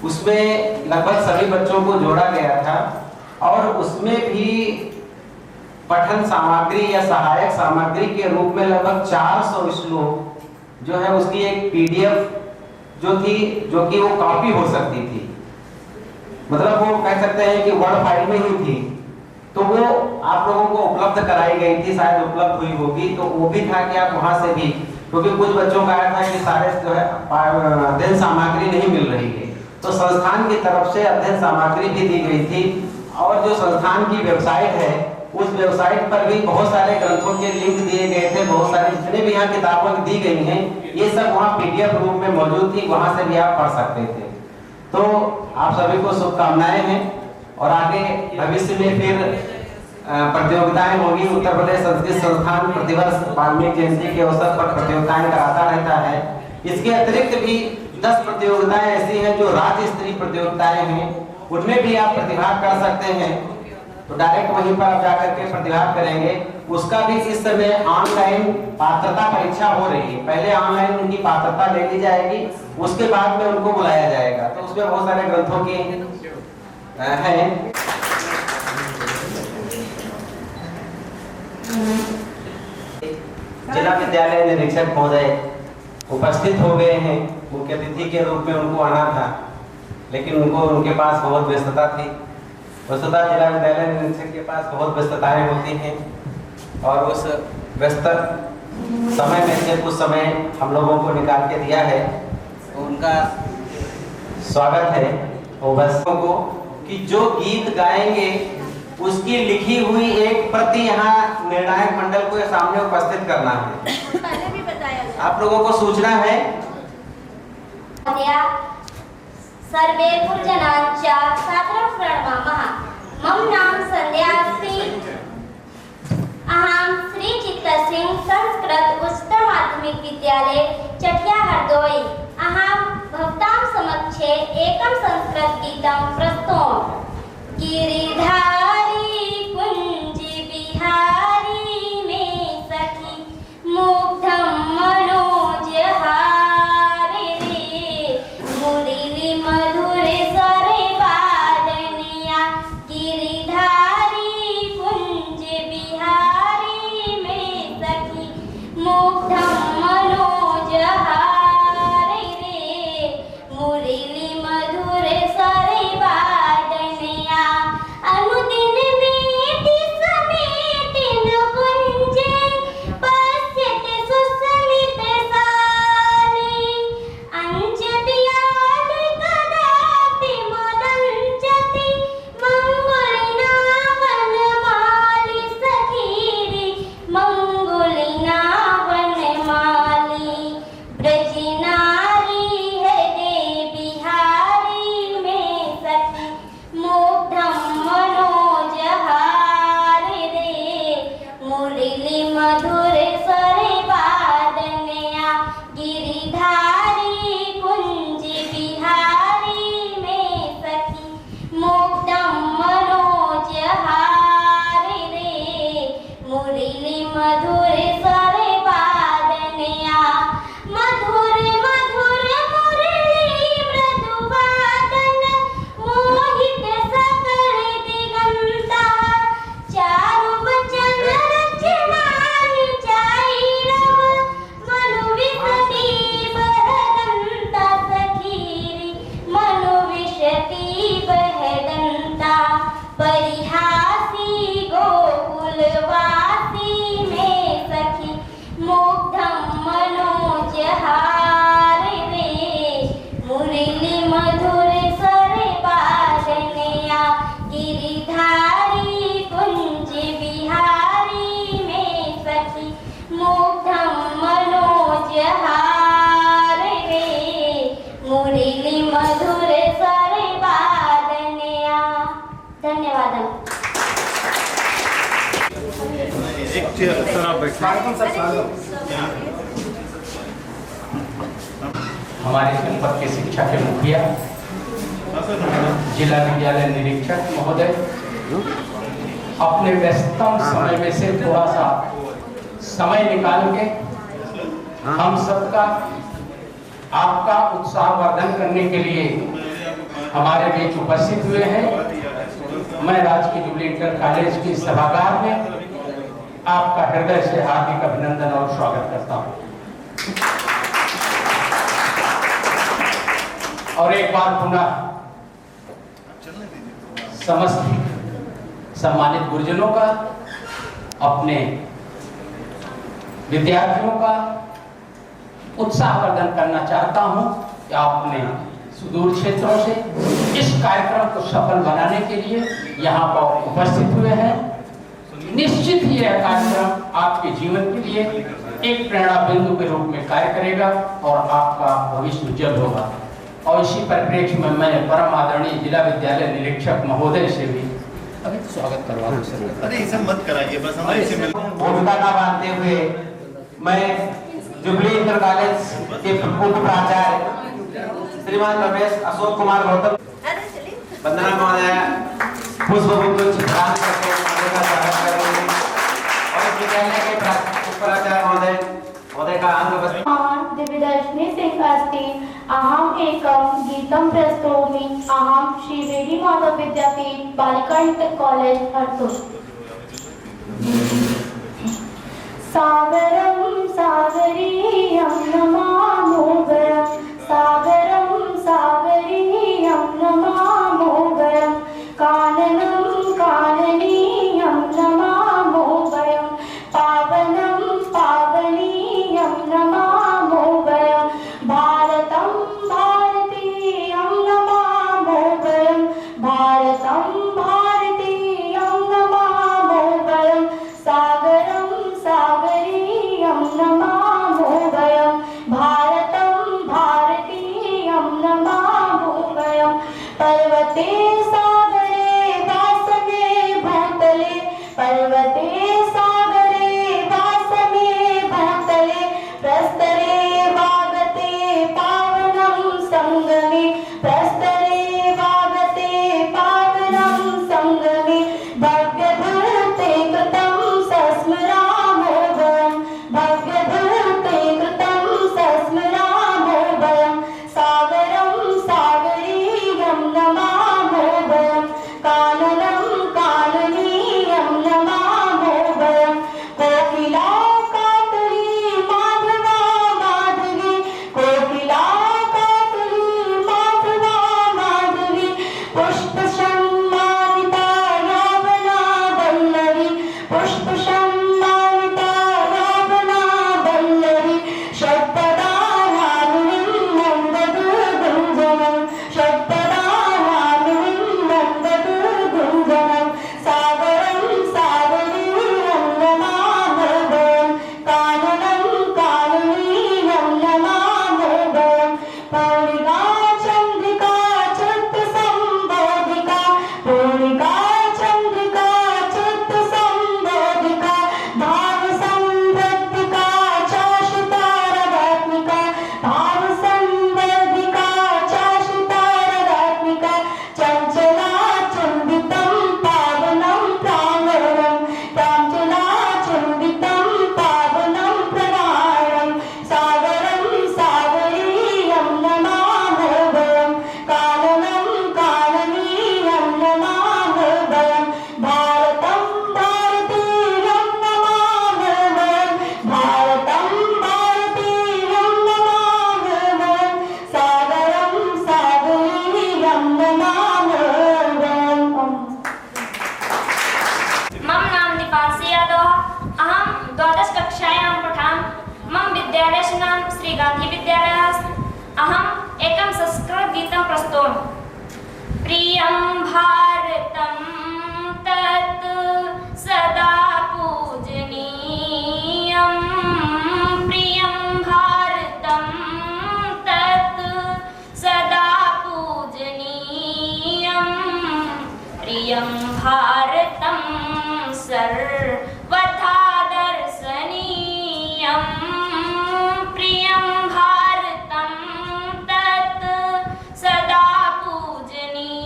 उसमें लगभग सभी बच्चों को जोड़ा गया था और उसमें भी पठन सामग्री या सहायक सामग्री के रूप में लगभग 400 श्लोक जो है उसकी एक पीडीएफ जो थी, जो कि वो कॉपी हो सकती थी, मतलब वो कह सकते हैं कि वर्ड फाइल में ही थी, तो वो आप लोगों को उपलब्ध कराई गई थी, शायद उपलब्ध हुई होगी। तो वो भी था कि आप वहां से भी, क्योंकि कुछ बच्चों का आया था कि सारे जो है अध्ययन सामग्री नहीं मिल रही है, तो संस्थान की तरफ से अध्ययन सामग्री भी दी गई थी। और जो संस्थान की वेबसाइट है, उस वेबसाइट पर भी बहुत सारे ग्रंथों के लिंक दिए गए थे, बहुत सारी जितने भी यहाँ किताबें दी गई हैं, ये सब वहाँ पीडीएफ रूप में मौजूद थी, वहां से भी आप पढ़ सकते थे। तो आप सभी को शुभकामनाएं हैं और आगे भविष्य में फिर प्रतियोगिताएं होगी। उत्तर प्रदेश संस्कृत संस्थान प्रतिवर्ष वाल्मीकि जयंती के अवसर पर प्रतियोगिताएं कराता रहता है। इसके अतिरिक्त भी 10 प्रतियोगिताएं ऐसी हैं जो राज्य स्तरीय प्रतियोगिताएं हैं, उनमें भी आप प्रतिभाग कर सकते हैं। तो डायरेक्ट वहीं पर आप जाकर के प्रतिभाग करेंगे। उसका भी इस समय ऑनलाइन पात्रता परीक्षा हो रही है। पहले ऑनलाइन उनकी पात्रता ले ली जाएगी, उसके बाद में उनको बुलाया जाएगा। तो उसमें बहुत सारे ग्रंथों की हैं। जिला विद्यालय निरीक्षक महोदय उपस्थित हो गए हैं। मुख्य अतिथि के रूप में उनको आना था, लेकिन उनके पास बहुत व्यस्तता थी। वस्तुतः जिला विद्यालय निरीक्षक के पास बहुत व्यस्तताएं होती हैं और उस व्यस्त समय में से कुछ समय हम लोगों को निकाल के दिया है, तो उनका स्वागत है। और बच्चों को कि जो गीत गाएंगे उसकी लिखी हुई एक प्रति यहाँ निर्णायक मंडल को सामने उपस्थित करना है। पहले भी बताया आप लोगों को सूचना है। सर्वे गुरुजनांच सादरं प्रणमामः। मम नाम संध्या अस्ति। अहं श्री चित्तसिंह संस्कृत उच्चतर माध्यमिक विद्यालय चटिया हरदोई। अहं भवतां समक्षे एकं संस्कृत गीतं प्रस्तौमि। गिरिधारी कुंज बिहारी में सखी मुग्धं मनोज हारे रे मुरली मधुर स्वर वादनिया। गिरिधारी कुंज बिहारी में मुग्धं मनोजहारे मुरली मधुर स्वरे वादनया। धन्यवाद। हमारे जनपद के शिक्षा के मुखिया, जिला विद्यालय निरीक्षक महोदय, अपने व्यस्ततम समय में से थोड़ा सा समय निकाल के हम सबका आपका उत्साहवर्धन करने के लिए हमारे बीच उपस्थित हुए हैं। मैं राजकीय जुबली इंटर कॉलेज की सभागार में आपका हृदय से हार्दिक अभिनंदन और स्वागत करता हूं। और एक बार पुनः समस्त सम्मानित गुरुजनों का, अपने विद्यार्थियों का उत्साहवर्धन करना चाहता हूं कि आपने सुदूर क्षेत्रों से इस कार्यक्रम को सफल बनाने के लिए यहाँ पर उपस्थित हुए हैं। निश्चित ही यह कार्यक्रम आपके जीवन के लिए एक प्रेरणा बिंदु के रूप में कार्य करेगा और आपका भविष्य उज्जवल होगा। और इसी परिप्रेक्ष्य में मैं परम आदरणीय जिला विद्यालय निरीक्षक महोदय से भी अभी तो स्वागत करवा दूं सर। अरे इसे मत कराइए, बस हम ऐसे मिल भूमिका का मानते हुए मैं जुबली इंटर कॉलेज के उप प्राचार्य श्रीमान रमेश अशोक कुमार गौतम वंदना महोदय पुष्प गुच्छ प्रदान करके का स्वागत करेंगे और विद्यालय के उप प्राचार्य महोदय का अंग दिव्यदर्शिनी सिंह अस्ति। अहम एकं गीतं प्रस्तौमि। अहं श्री वेदी माधव विद्यापीठ बालिका इंटर कॉलेज हरदोई। सागरं सागरीयं नमामोगरं सागरं सागरीयं नमामोगरं काननं काननीयं नमामोगरं पावनं पावनीयं नमामोगरं भारतं भारतीयं नमामोगरं भारतं भारतीयं नमामोगरं सागरं सागरीयं नमामोगरं भारतं भारतीयं नमामोगरं पर्वते सागरे वासमे भूतले पर्वते सागरे वासमे भूतले प्रस्तरे वागते पावनं संगमे प्रस्तरे वागते पावनं संगमे भव्यभूते कृतं सस्मरामोघं भव्यभूते कृतं सस्मरामोघं सागरं सागरीयं नमामोघं काननं काननीयं नमामोघं कोकिला काकली माधवा माधवी कोकिला काकली माधवा माधवी पुष्पसम्मानिता रावणा वल्लवी पुष्पसम्मानिता रावणा वल्लवी षट्पदा रामिणीं नन्ददुर्गुञ्जनं षट्पदा रामिणीं नन्ददुर्गुञ्जनं सागरं सागरीयं नमामोघं काननं काननीयं नमामोघं पूर्णिका चन्द्रिका चित्तसम्बोधिका पूर्णिका चन्द्रिका चित्तसम्बोधिका भावसंवर्धिका चाशुतारदात्मिका भावसंवर्धिका चाशुतारदात्मिका चञ्चला चुम्बितं पावनं प्राङ्गणं चञ्चला चुम्बितं पावनं प्रगाढं सागरं सागरीयं नमामोघं काननं काननीयं नमामोघं भारतं भारतीयं नमामोघं भारतं भारतीयं नमामोघं सागरं सागरीयं नमामोघं। मम नाम दीपांशी यादव। अहम द्वादश कक्षायां पठामि। मम विद्यालयस्य नाम श्री गांधी विद्यालयः अस्ति। अहम् एकं संस्कृतगीतं प्रस्तौमि। प्रियं भारतं तत् सदा पूजनीयम् सर्वथा दर्शनीयं प्रियं भारतं तत् सदा पूजनीयं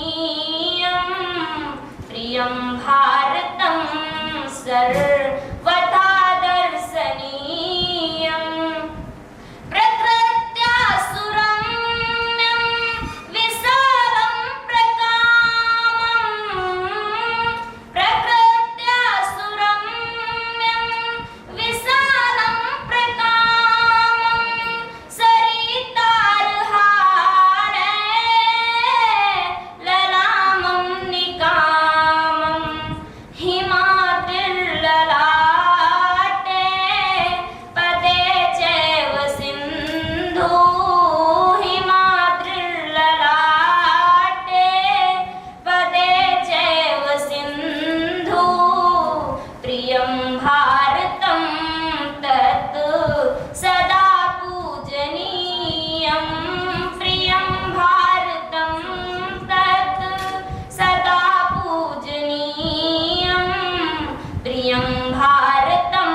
प्रियं भारतं सर्वथा दर्शनीयं प्रकृत्या सुरम्यं विशालं प्रकामं प्रकृत्या सुरम्यं विशालं प्रकामं सरितार्हाणे ललामं निकामं हिमाद्रिर्ललाटे पदे चैव सिन्धु हिमाद्रिर्ललाटे पदे चैव सिन्धु प्रियं भारतं तत् सदा पूजनीयं प्रियं भारतं तत् सदा पूजनीयं प्रियं भारतं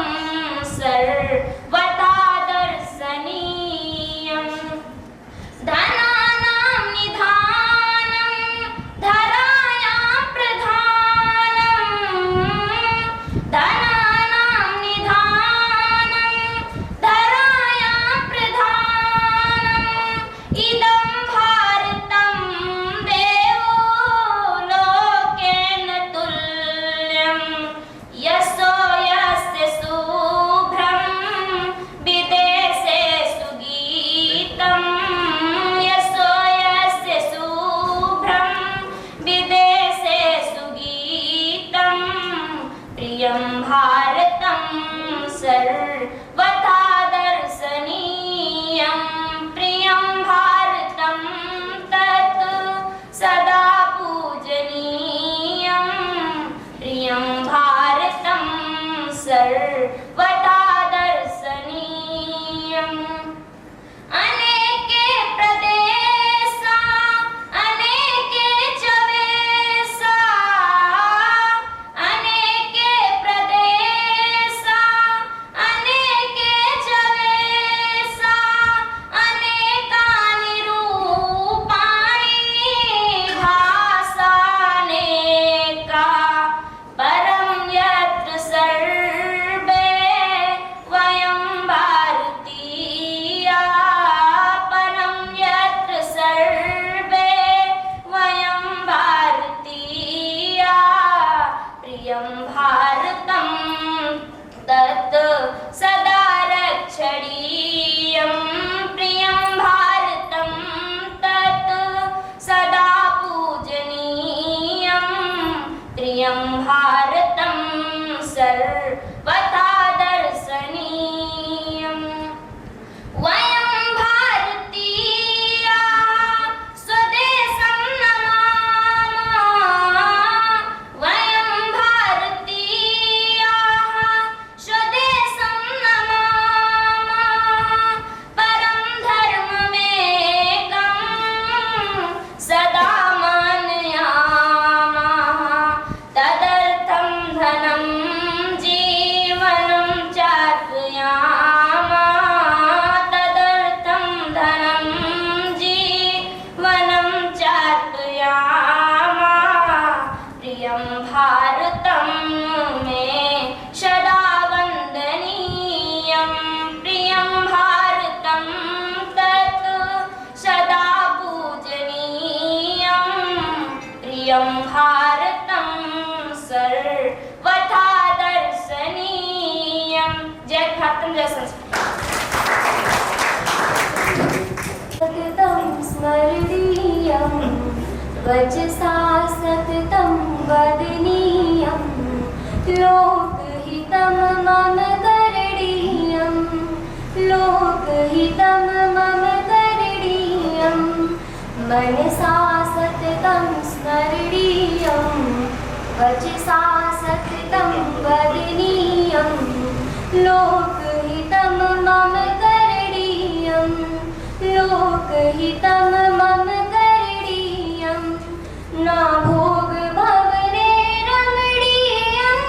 सर्वथा दर्शनीयं धनानां निधानं धरायां प्रधानं धनानां निधानं धरायां प्रधानम् इदं भारतं देवो लोकेन तुल्यं यशो यस्य शुभ्रं विदेशे सुगीतं यशो यस्य शुभ्रं विदेशे सुगीतं प्रियं भारतं सर्वथा दर्शनीयं प्रियं भारतं तत् सदा पूजनीयं प्रियं भारतं सर्वथा दर्शनीयम् अनेके प्रदेशा अनेके च वेशा अनेके प्रदेशा अनेके च वेशा अनेकानि रूपाणि भाषानेका परं यत्र सर्वे वयं भारतीया परं यत्र सर्वे वयं भारतीया प्रियं भारतं तत् सदा रक्षणीयं प्रियं भारतं तत् सदा पूजनीयं प्रियं भारतं सर्वथा दर्शनीयं वयं भारतीया स्वदेशं नमामः वयं भारतीयाः स्वदेशं नमामः परं धर्ममेकं सदा मानयामः तदर्थं धनं जीवनं चार्पयामः तदर्थं धनं जीवनं चार्पयामः प्रियं भारतं मे सदा वन्दनीयं प्रियं भारतं तत् सदा पूजनीयं प्रियं भारतं सर्वथा दर्शनीयं जय भारतं जय संस्कृत सततं स्मरणीयं वचसा सततं वदनीयं लोकहितं मम करणीयं लोकहितं मम करणीयं मनसा सततं स्मरणीयं वचसा सततं वदनीयं लोकहितं मम करणीयं लोकहितं मम करणीयं न भोग भवने रमणीयं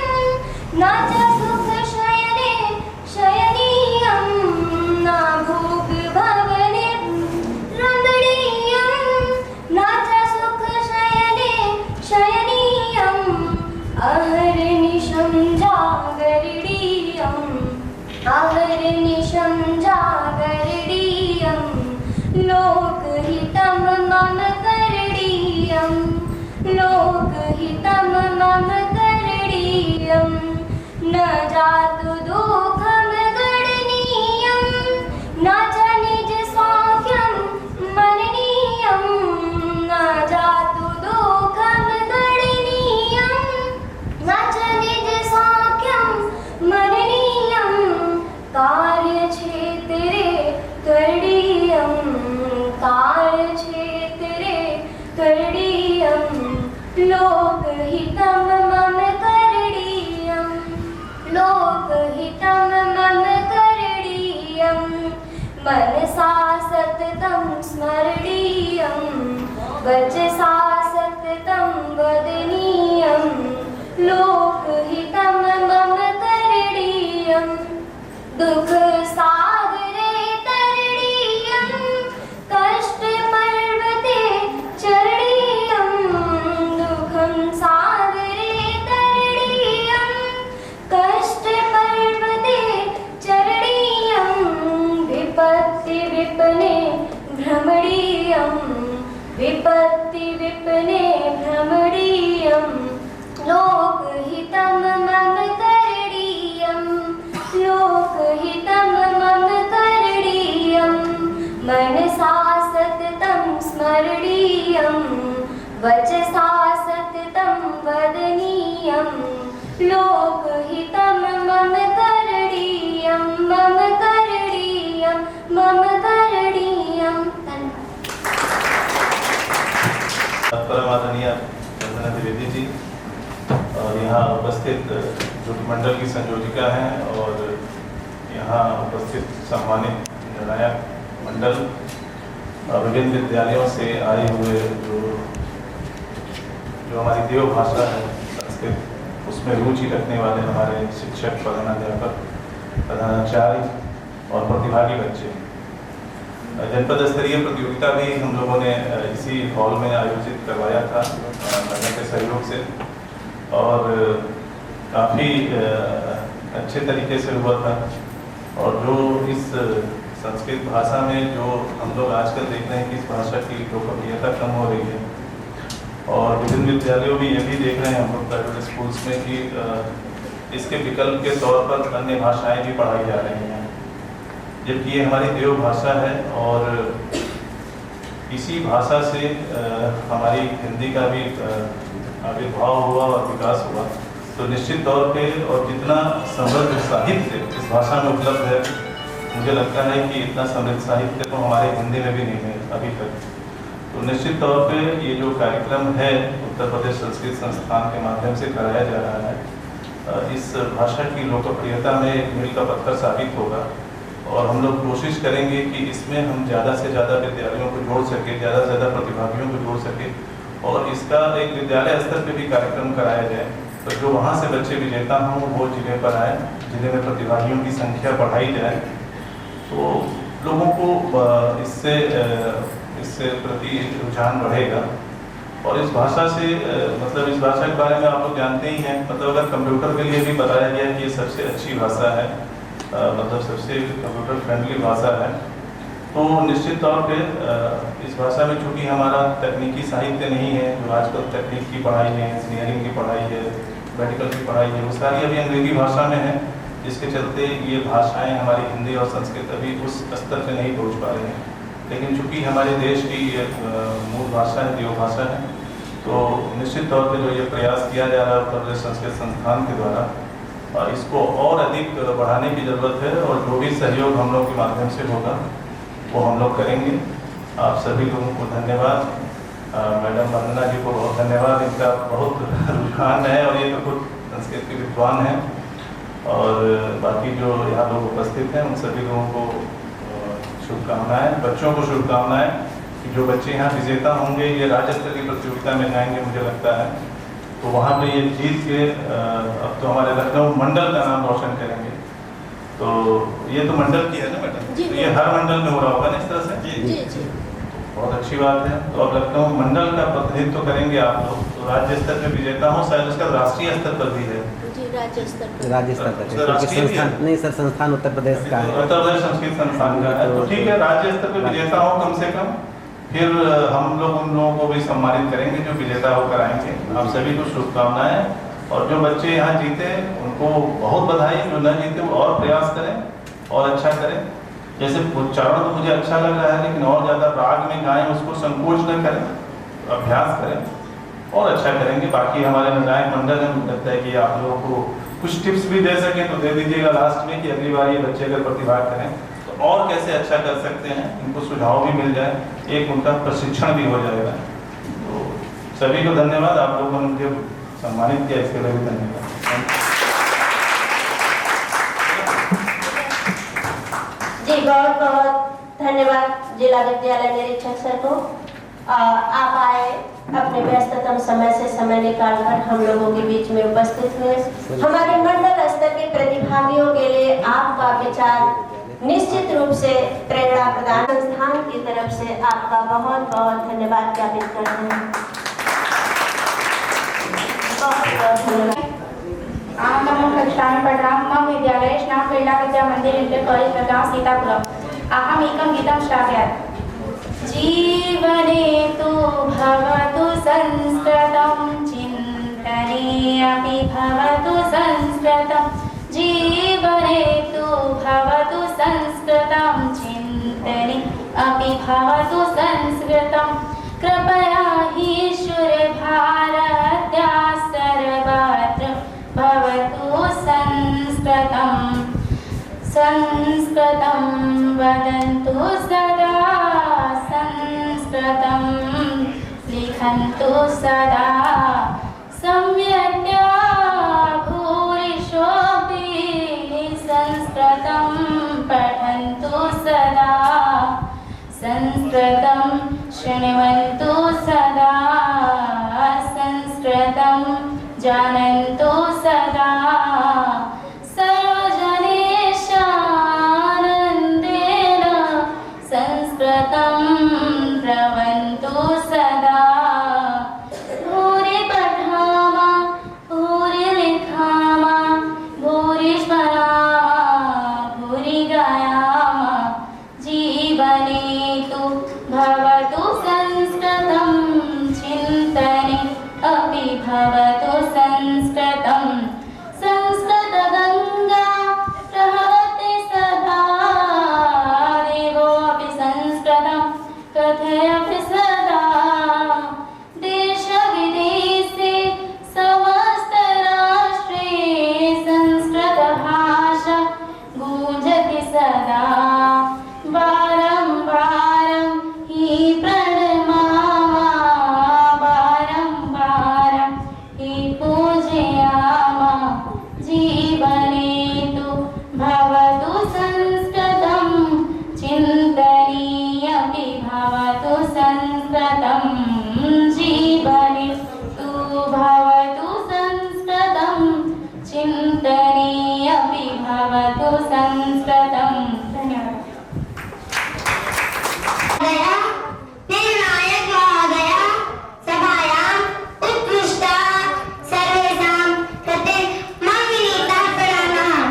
अहर्निशं जागरणीयं लोकहितं मम करणीयं लोकहितं मम करणीयं न जातु दुःखं गणनीयं न च निज स्वाख्यं मननीयं न जातु दुःखं गणनीयं न च निज स्वाख्यं मननीयं कार्यक्षेत्रे करणीयं कार्यक्षेत्रे करणीयं लोकहितं मम करणीयं लोकहितं मम करणीयं मनसा सततं स्मरणीयं वचसा सततं वदनीयं लोकहितं मम करणीयं दुःखसागरे तरणीयं कष्टपर्वते चरणीयं दुःखं सागरे तरणीयं कष्टपर्वते चरणीयं विपत्तिविपणे भ्रमणीयं विपत्तिविपणे भ्रमणीयं लोकहितं मम करणीयं लोकहितं मम करणीयं मनसा सततं स्मरणीयं वचसा सततं वदनीयं लोकहितं मम करणीयं मम करणीयं मम करणीयं परम आदरणीय वंदना द्विवेदी जी और यहाँ उपस्थित जो कि मंडल की संयोजिका हैं और यहाँ उपस्थित सम्मानित निर्णायक मंडल विभिन्न विद्यालयों से आए हुए जो हमारी देव भाषा है संस्कृत उसमें रुचि रखने वाले हमारे शिक्षक प्रधानाध्यापक प्रधानाचार्य और प्रतिभागी बच्चे। जनपद स्तरीय प्रतियोगिता भी हम लोगों ने इसी हॉल में आयोजित करवाया था नगर के सहयोग से और काफ़ी अच्छे तरीके से हुआ था। और जो इस संस्कृत भाषा में जो हम लोग आजकल देख रहे हैं कि इस भाषा की लोकप्रियता कम हो रही है और विभिन्न विद्यालयों में ये भी देख रहे हैं हम लोग प्राइवेट स्कूल्स में कि इसके विकल्प के तौर पर अन्य भाषाएं भी पढ़ाई जा रही हैं, जबकि ये हमारी देव भाषा है और इसी भाषा से हमारी हिंदी का भी आविर्भाव हुआ और विकास हुआ। तो निश्चित तौर पे और जितना समृद्ध साहित्य इस भाषा में उपलब्ध है, मुझे लगता है कि इतना समृद्ध साहित्य तो हमारे हिंदी में भी नहीं है अभी तक। तो निश्चित तौर पे ये जो कार्यक्रम है उत्तर प्रदेश संस्कृत संस्थान के माध्यम से कराया जा रहा है, इस भाषा की लोकप्रियता में एक मील का पत्थर साबित होगा और हम लोग कोशिश करेंगे कि इसमें हम ज़्यादा से ज़्यादा विद्यालयों को जोड़ सके, ज़्यादा से ज़्यादा प्रतिभागियों को जोड़ सके और इसका एक विद्यालय स्तर पे भी कार्यक्रम कराया जाए। तो जो वहाँ से बच्चे विजेता हों वो जिले पर आए, जिले में प्रतिभागियों की संख्या बढ़ाई जाए तो लोगों को इससे प्रति रुझान बढ़ेगा। और इस भाषा से मतलब इस भाषा के बारे में आप लोग जानते ही हैं, मतलब अगर कंप्यूटर के लिए भी बताया गया कि ये सबसे अच्छी भाषा है, मतलब सबसे कंप्यूटर फ्रेंडली भाषा है, तो निश्चित तौर पे इस भाषा में चूँकि हमारा तकनीकी साहित्य नहीं है, जो आजकल तकनीक की पढ़ाई है, इंजीनियरिंग की पढ़ाई है, मेडिकल की पढ़ाई है, वो सारी अभी अंग्रेजी भाषा में है, जिसके चलते ये भाषाएं हमारी हिंदी और संस्कृत अभी उस स्तर पे नहीं पहुँच पा रही हैं। लेकिन चूँकि हमारे देश की ये मूल भाषा है, देव भाषा है, तो निश्चित तौर पे जो ये प्रयास किया जा रहा है उत्तर प्रदेश संस्कृत संस्थान के द्वारा, इसको और अधिक बढ़ाने की ज़रूरत है और जो भी सहयोग हम लोग के माध्यम से होगा वो हम लोग करेंगे। आप सभी लोगों को धन्यवाद, मैडम वंदना जी को बहुत धन्यवाद, इनका बहुत रुझान है और ये तो खुद संस्कृत के विद्वान हैं। और बाकी जो यहाँ लोग उपस्थित हैं उन सभी लोगों को शुभकामनाएं, बच्चों को शुभकामनाएं कि जो बच्चे यहाँ विजेता होंगे ये राज्य स्तरीय प्रतियोगिता में जाएंगे, मुझे लगता है तो वहाँ पे ये जीत के अब तो हमारे लखनऊ मंडल का नाम रोशन करेंगे। तो ये तो मंडल की है ना मैडम, तो ये हर मंडल में हो रहा होगा ना इस तरह से? जी। बहुत अच्छी बात है। तो अब लखनऊ मंडल का प्रतिनिधित्व करेंगे आप लोग, तो राज्य स्तर पर विजेता हो, शायद उसका राष्ट्रीय स्तर पर भी है। राज्य स्तर पर? राज्य स्तर तक है। सर, राष्ट्रीय भी है? संस्थान नहीं सर, संस्थान उत्तर प्रदेश का है। उत्तर प्रदेश संस्कृत संस्थान का है, तो ठीक है, राज्य स्तर पर विजेता हो कम से कम, फिर हम लोग उन लोगों को भी सम्मानित करेंगे जो विजेता होकर आएंगे। आप सभी को शुभकामनाएं, और जो बच्चे यहाँ जीते उनको बहुत बधाई, जो न जीते वो और प्रयास करें और अच्छा करें। जैसे उच्चारण तो मुझे अच्छा लग रहा है, लेकिन और ज़्यादा राग में गाएं, उसको संकोच न करें, अभ्यास करें और अच्छा करेंगे। बाकी हमारे निर्णायक मंडल है, मुझे लगता है कि आप लोगों को कुछ टिप्स भी दे सकें तो दे दीजिएगा लास्ट में, कि अगली बार ये बच्चे अगर प्रतिभाग करें तो और कैसे अच्छा कर सकते हैं, इनको सुझाव भी मिल जाए, एक उनका प्रशिक्षण भी हो जाएगा। तो सभी को धन्यवाद, आप लोगों ने मुझे सम्मानित किया, इसके लिए भी धन्यवाद। जी बहुत बहुत धन्यवाद जिला विद्यालय निरीक्षक सर को। आप आए, अपने व्यस्ततम समय से समय निकालकर हम लोगों के बीच में उपस्थित हुए। हमारे मंडल स्तर के प्रतिभागियों के लिए आपका विचार निश्चित रूप से प्रेरणा प्रदान। संस्थान की तरफ से आपका बहुत बहुत धन्यवाद ज्ञापित करते हैं। बहुत बहुत धन्यवाद। नमो कक्षा में पढ़ रहा मम विद्यालय स्नान क्रीडा विद्या मंदिर इंटर कॉलेज गाँव सीतापुरम। अहम एकम गीतम श्राव्यात्। जीवने तु भवतु संस्कृतं चिन्तने अपि भवतु संस्कृतं। जीवने तु भवतु संस्कृतं चिन्तने अपि भवतु संस्कृतं। कृपया ईश्वर भारत्या सर्वत्र भवतु संस्कृतं। संस्कृतं वदन्तु सदा, संस्कृतं लिखन्तु सदा। सम्यक्तया भूरिशोऽपि संस्कृतं पठन्तु सदा। संस्कृतं शृण्वन्तु सदा, संस्कृतं जानन्तु सदा। संस्कृतं ब्रवन्तु सदा। भूरि पठामा भूरि लिखामा भूरि स्मरामा भूरि गायामा। जीवने तु भवतु संस्कृतं चिन्तने अपि भवतु संस्कृतं। संस्कृतगङ्गा प्रवहति सदा, देवोऽपि संस्कृतं कथयति सदा। देशविदेशे समस्तराष्ट्रे संस्कृतभाषा गूंजति सदा। वारं वारं हि प्रणमामा, वारं वारं हि पूजयामा। जीवने तु भवतु संस्कृतं चिन्तने अपि भवतु संस्कृतं। जीवने तु भवतु संस्कृतं चिन्तने अपि भवतु संस्कृतं। धन्यवाद। निर्णायक महोदय सभायाम् उत्कृष्टा सर्वेषां कृते मम विनीतः प्रणामः।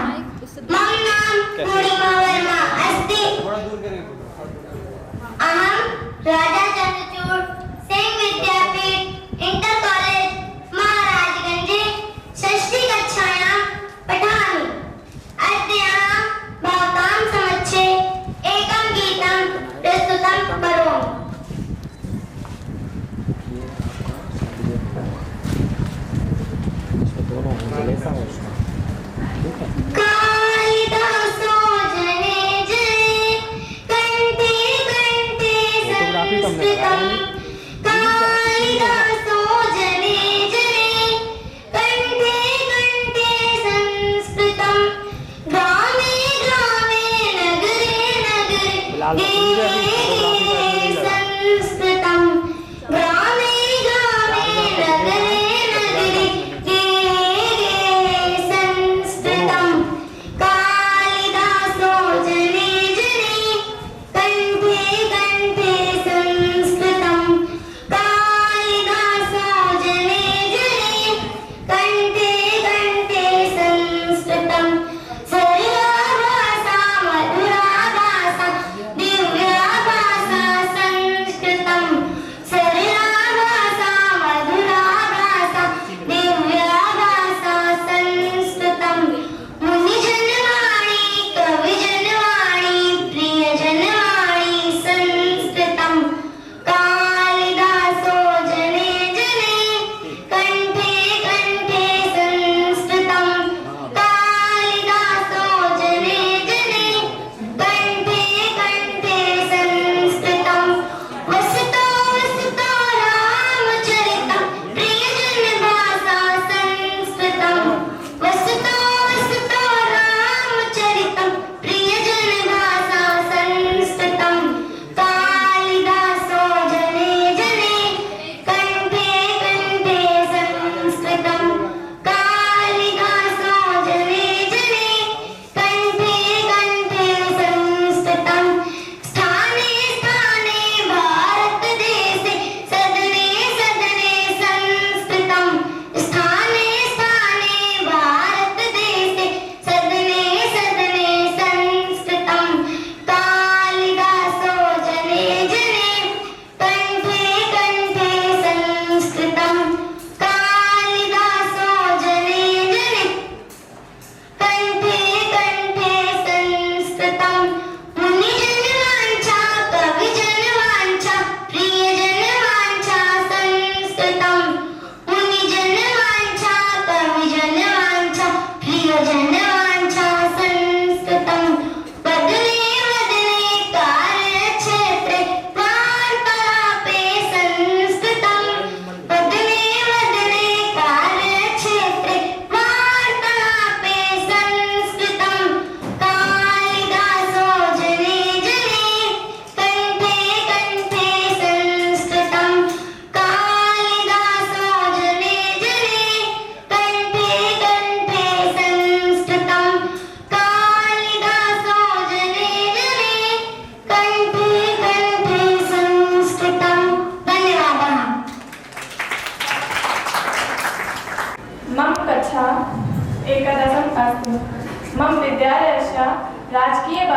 मम नाम पूर्णिमा वर्मा अस्ति। अहं राजा चन्द्रचूड सिंह विद्यापीठ इंटर कॉलेज महाराजगंजे षष्ठी कक्षायां पठामि। अद्य अहं भवतां समक्षे एकं गीतं प्रस्तुतं करोमि। कालिदासो जने जने कंठे कंठे संस्कृतं। कालिदासो जने जने कंठे कंठे संस्कृतं। ग्रामे ग्रामे नगरे नगरे संस्कृतं। ग्रामे ग्रामे नगरे नगरे संस्कृतं। कालिदासो जने जने कंठे कंठे संस्कृतं। कालिदासो जने जने कंठे कंठे संस्कृतं।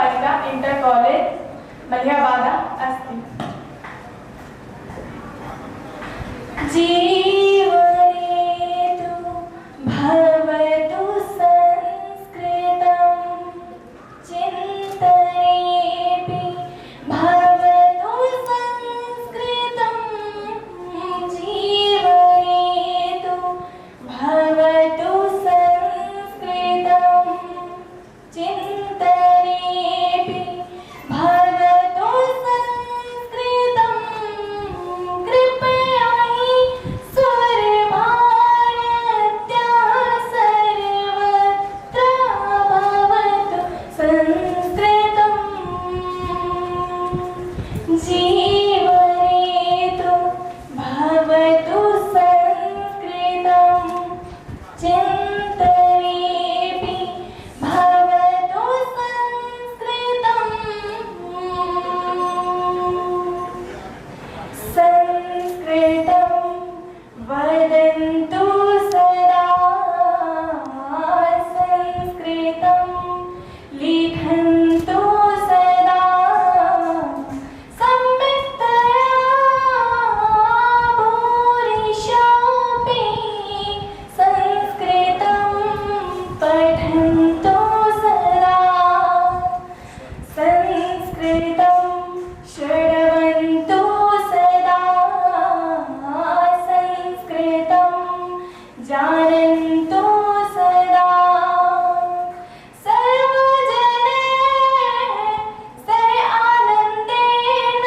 बालिका इंटर कॉलेज मलिहाबाद अस्ति। जीवनेतु भवतु संस्कृतं चिन्तनेऽपि भवतु संस्कृतं जीवनेतु भवतु संस्कृतं चिन्तनेऽपि भवतु संस्कृतं कृपया हि सुरभारत्याः सर्वत्र भवतु संस्कृतं जीवनेतु भवतु संस्कृतं चिन्तनेऽपि भवतु संस्कृतं संस्कृतं वदन्तु सदा संस्कृतं लिखन्तु सदा सम्यक्तया भूरिशोऽपि संस्कृतं पठन्तु सदा संस्कृतं शृण्वन्तु सदा संस्कृतं जानन्तु सदा सर्वजनैः सह आनन्देन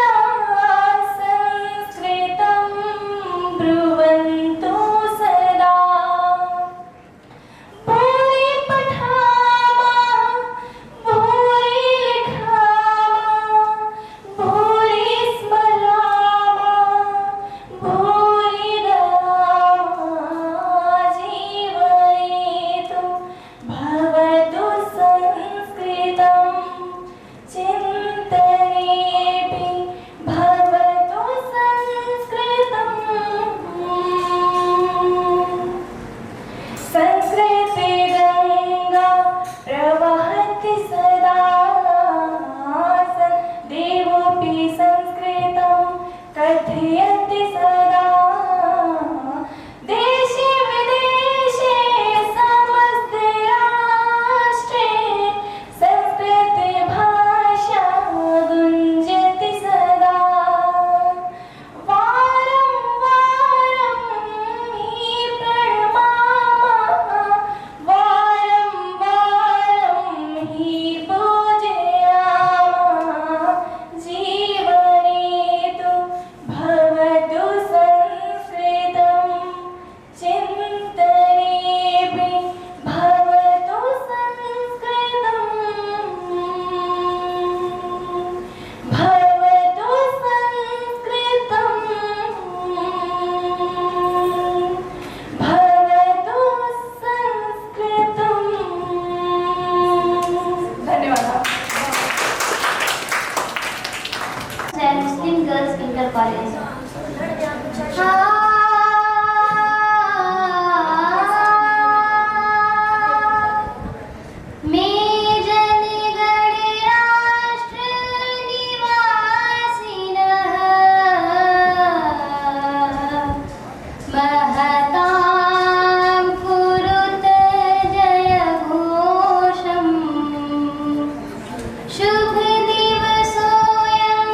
संस्कृतं ब्रुवन्तु सदा भूरि पठामः भूरि लिखामः भूरि स्मरामः भूरि रमामः जीवनेतु भवतु संस्कृतं चिन्तनेऽपि भवतु संस्कृतं संस्कृतिगङ्गा प्रवहति सदा देवोऽपि संस्कृतं कथयति सदा देशे विदेशे समस्ते राष्ट्रे संस्कृतभाषा गुञ्जति सदा वारं वारं हि प्रणमामः वारं वारं हि पूजयामः जीवनेतु भवतु संस्कृतं चिन्तनेऽपि भवतु संस्कृतं भवतु संस्कृतं भवतु संस्कृतं। धन्यवाद। मुस्लिम गर्ल्स इंटर कॉलेज। मैं जनगण राष्ट्र निवासिनः महतां कुरुत जयघोषम् शुभ दिवसोऽयं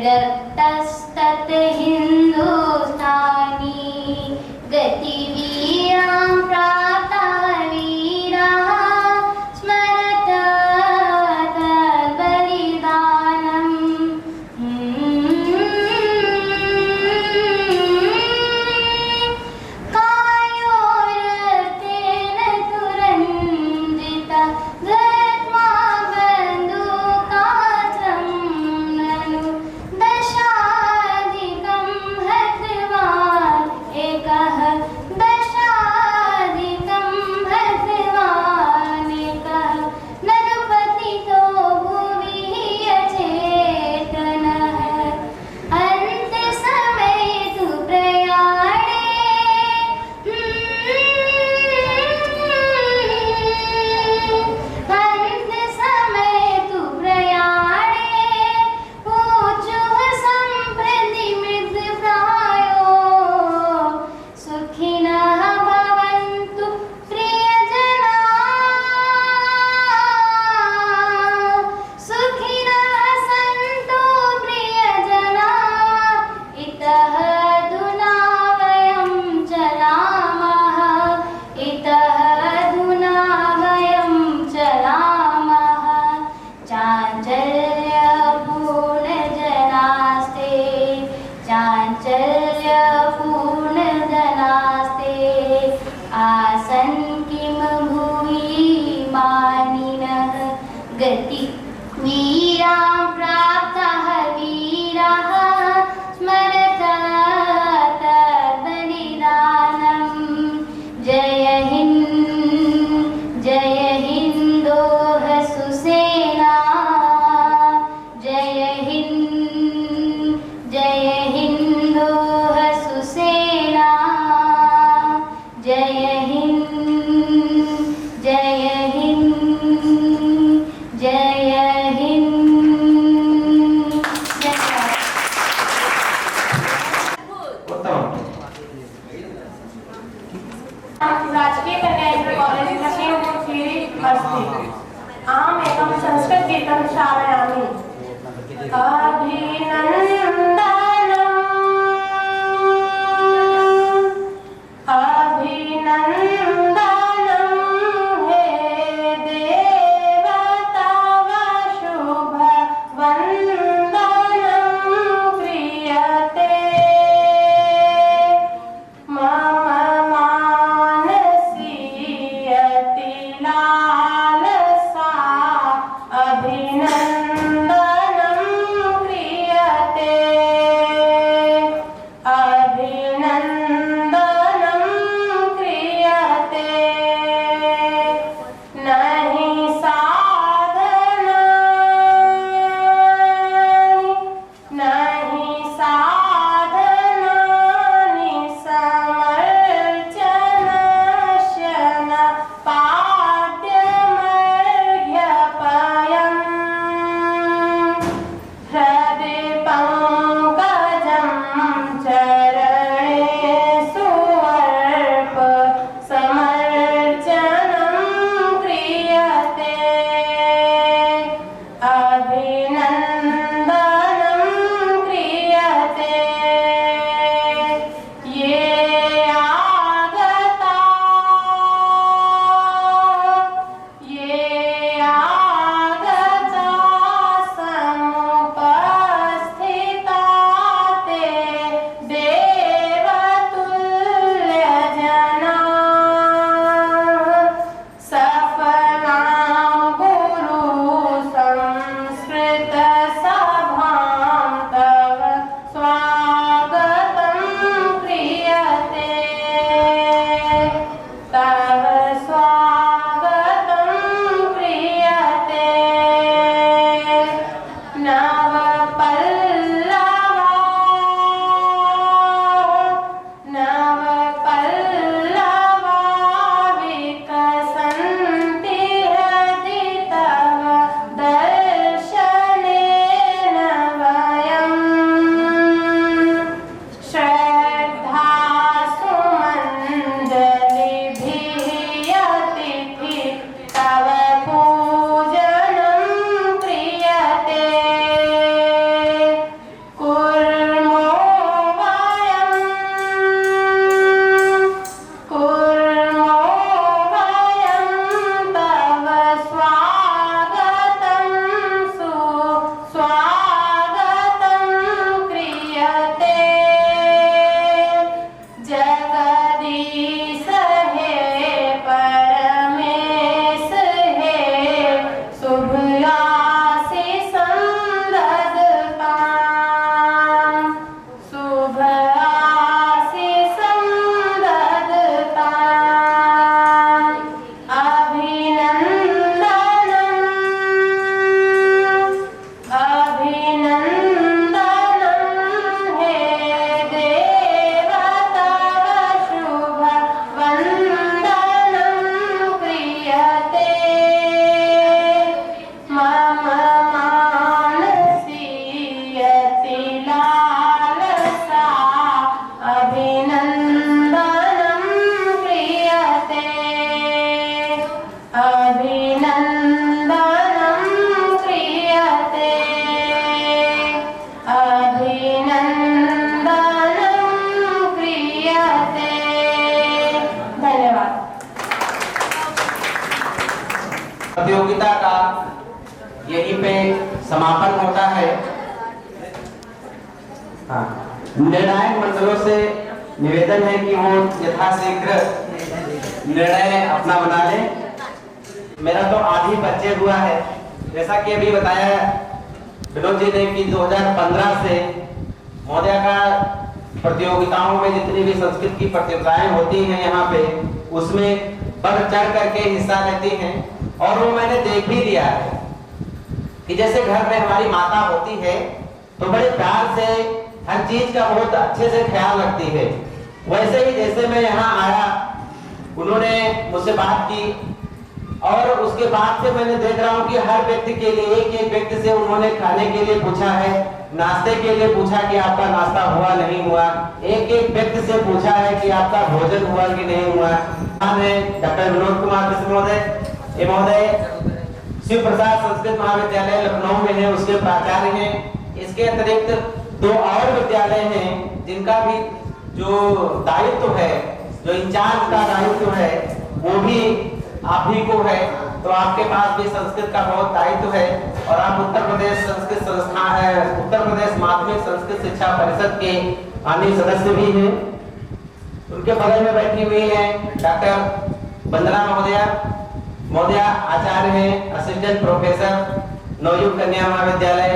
रक्तस्तत् हिन्दुस्तानी गतिवीरां प्रातः वीराः स्मरत तद्बलिदानम् कायोरतेन तुरञ्जिता धर्मा बन्धुकात्रं ननु दशाधिकं हतवान् एकः दशाधिकं हतवान् एकः नरपतितो भुवि अचेतनः अन्त्यसमये तु प्रयाणे अन्त्यसमये तु प्रयाणे ऊचुः सम्प्रति मृतप्रायो सुखिनः भवन्तु प्रियजनाः सुखिनः सन्तु प्रियजनाः इतः अधुना वयं चलामः इतः अधुना वयं चलामः चाञ्चल्यपूर्णजनास्ते चाञ्चल्यपूर्णजनास्ते आसन् किं भुवि मानिनः गति वीरां प्राप्तः वीराः स्मरत तद्बलिदानम् जय हिन्दोः सुसेना जय हिन्दोः सुसेना जय हिन्द जय हिन्द राजकीय कन्या इंटर कॉलेज लक्ष्मीपुरी अस्ति अहम् एकं संस्कृतगीतं श्रावयामि अभिनन्दनं हे देवतव शुभ वन्दनं क्रियते मम मानसी अतिलालसा अभिनन्दनं क्रियते अभिनन्दनं क्रियते नहि साधनानि समर्चनस्य न पाद्यमर्घ्यपयम् हृदि पङ्कजं चरणे सुवर्प समर्चनं क्रियते अभिनन्दनं क्रियते ये आगता समुपस्थिता ते देवतुल्यजना सफलां गुरु संस्कृतसभां तव स्वागतं क्रियते तव स्वागतं क्रियते नवपल्लवा विकसन्ति हृदि तव दर्शनेन वयम् श्रद्धा सुमञ्जलिभिः अतिथि तव पूजनं क्रियते समापन होता है। हाँ, निर्णायक मंडलों से निवेदन है कि वो यथाशीघ्र निर्णय अपना बना ले। मेरा तो आधी परिचय हुआ है, जैसा कि अभी बताया विनोद जी ने कि 2015 से महोदया का प्रतियोगिताओं में जितनी भी संस्कृत की प्रतियोगिताएं होती हैं यहाँ पे, उसमें बढ़ चढ़ करके हिस्सा लेती हैं। और वो मैंने देख भी लिया है कि जैसे घर में हमारी माता होती है तो बड़े प्यार से हर चीज का बहुत अच्छे से ख्याल रखती है, वैसे ही जैसे मैं यहाँ आया उन्होंने मुझसे बात की और उसके बाद से मैंने देख रहा हूँ कि हर व्यक्ति के लिए एक व्यक्ति से उन्होंने खाने के लिए पूछा है, नाश्ते के लिए पूछा कि आपका नाश्ता हुआ नहीं हुआ, एक व्यक्ति से पूछा है कि आपका भोजन हुआ कि नहीं हुआ। डॉक्टर विनोद कुमार मिश्र महोदय, ये महोदय शिव प्रसाद संस्कृत महाविद्यालय लखनऊ में है, उसके प्राचार्य हैं। इसके अतिरिक्त 2 और विद्यालय हैं जिनका भी जो दायित्व है, जो इंचार्ज का दायित्व है वो भी आप ही को है। तो आपके पास भी संस्कृत का बहुत दायित्व है और आप उत्तर प्रदेश संस्कृत संस्था है, उत्तर प्रदेश माध्यमिक संस्कृत शिक्षा परिषद के माननीय सदस्य भी हैं। उनके बगल में बैठी हुई है डॉक्टर वंदना महोदया आचार्य हैं, असिस्टेंट प्रोफेसर नवयुग कन्या महाविद्यालय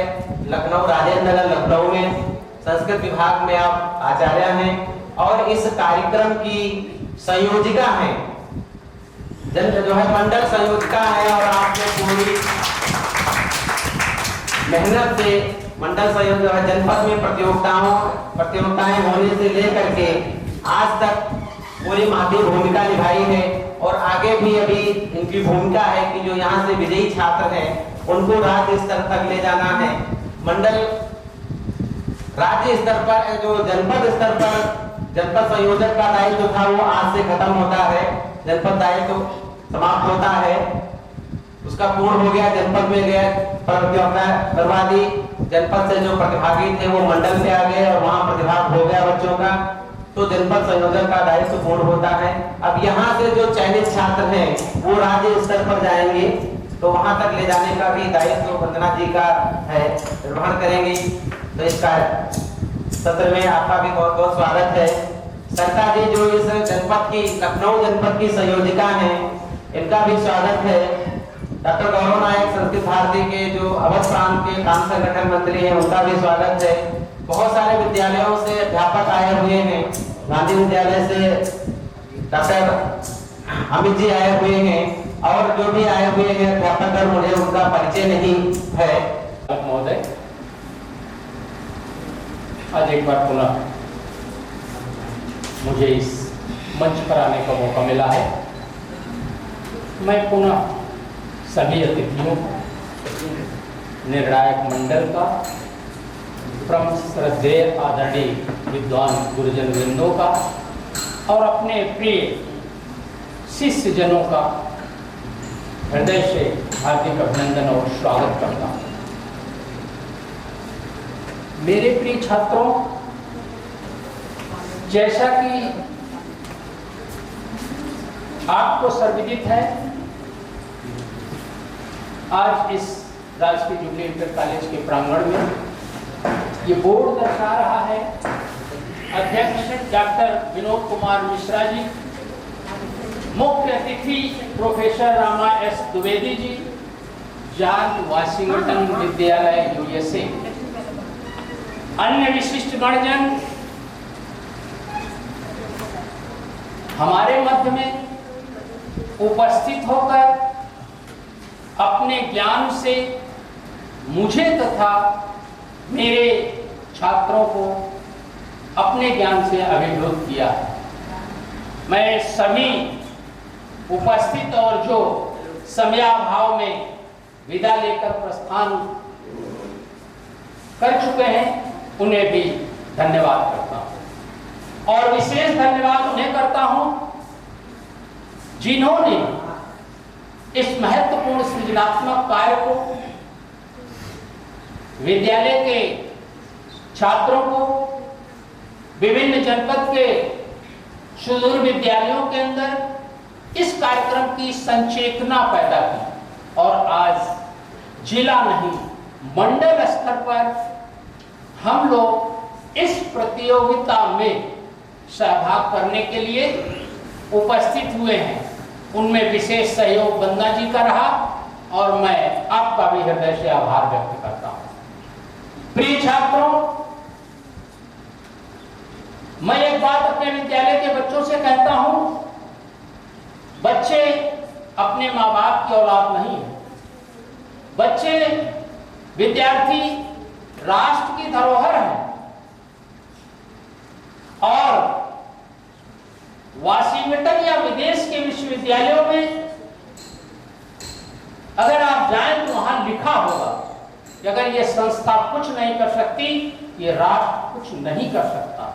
लखनऊ, राजेंद्र नगर लखनऊ में संस्कृत विभाग में आप आचार्य हैं और इस कार्यक्रम की संयोजिका हैं, जो है मंडल संयोजिका है। और आपने पूरी मेहनत से मंडल संयोजक है, जनपद में प्रतियोगिताएं होने से लेकर के आज तक पूरी महती भूमिका निभाई है और आगे भी अभी इनकी भूमिका है कि जो यहाँ से विजयी छात्र हैं उनको राज्य स्तर तक ले जाना है। मंडल राज्य स्तर पर, जो जनपद स्तर पर जनपद संयोजक का दायित्व था वो आज से खत्म होता है, जनपद दायित्व समाप्त होता है, उसका पूर्ण हो गया, जनपद में गया प्रतियोगिता करवा दी। जनपद से जो प्रतिभागी थे वो मंडल से आ गए और वहाँ प्रतिभाग हो गया बच्चों का, तो जनपद संयोजक का दायित्व पूर्ण होता है। अब यहाँ से जो चयनित छात्र हैं वो राज्य स्तर पर जाएंगे, तो वहाँ तक ले जाने का भी दायित्व वंदना जी का है, निर्वहन करेंगी। तो इसका सत्र में आपका भी बहुत बहुत स्वागत है। सरिता जी जो इस जनपद की, लखनऊ जनपद की संयोजिका हैं, इनका भी स्वागत है। डॉक्टर गौरव नायक संस्कृत भारती के जो अवध प्रांत के काम संगठन मंत्री हैं, उनका भी स्वागत है। बहुत सारे विद्यालयों से अध्यापक आए हुए हैं, गांधी विद्यालय से डॉक्टर अमित जी आए हुए हैं और जो भी आए हुए हैं अध्यापक, मुझे उनका परिचय नहीं है। महोदय, आज एक बार पुनः मुझे इस मंच पर आने का मौका मिला है। मैं पुनः सभी अतिथियों, निर्णायक मंडल का, परम श्रद्धेय आदरणीय विद्वान गुरुजन वृंदों का और अपने प्रिय शिष्य जनों का हृदय से हार्दिक अभिनंदन और स्वागत करता हूँ। मेरे प्रिय छात्रों, जैसा कि आपको सर्वविदित है, आज इस राजकीय जुबली इंटर कॉलेज के प्रांगण में ये बोर्ड दर्शा रहा है, अध्यक्ष डॉक्टर विनोद कुमार मिश्रा जी, मुख्य अतिथि professor Rama S Dwivedi ji, George Washington विद्यालय यूएसए, अन्य विशिष्ट गणजन हमारे मध्य में उपस्थित होकर अपने ज्ञान से मुझे तथा मेरे छात्रों को अपने ज्ञान से अभिभूत किया। मैं सभी उपस्थित और जो समयाभाव में विदा लेकर प्रस्थान कर चुके हैं उन्हें भी धन्यवाद करता हूं और विशेष धन्यवाद उन्हें करता हूं जिन्होंने इस महत्वपूर्ण सृजनात्मक कार्य को विद्यालय के छात्रों को विभिन्न जनपद के सुदूर विद्यालयों के अंदर इस कार्यक्रम की संचेतना पैदा की और आज जिला नहीं मंडल स्तर पर हम लोग इस प्रतियोगिता में सहभाग करने के लिए उपस्थित हुए हैं। उनमें विशेष सहयोग बंदा जी का रहा और मैं आपका भी हृदय से आभार व्यक्त करता हूं। प्रिय छात्रों, मैं एक बात अपने विद्यालय के बच्चों से कहता हूं, बच्चे अपने माँ बाप की औलाद नहीं है। बच्चे, विद्यार्थी राष्ट्र की धरोहर है और वाशिंगटन या विदेश के विश्वविद्यालयों में अगर आप जाएं तो वहां लिखा होगा कि अगर ये संस्था कुछ नहीं कर सकती, ये राष्ट्र कुछ नहीं कर सकता।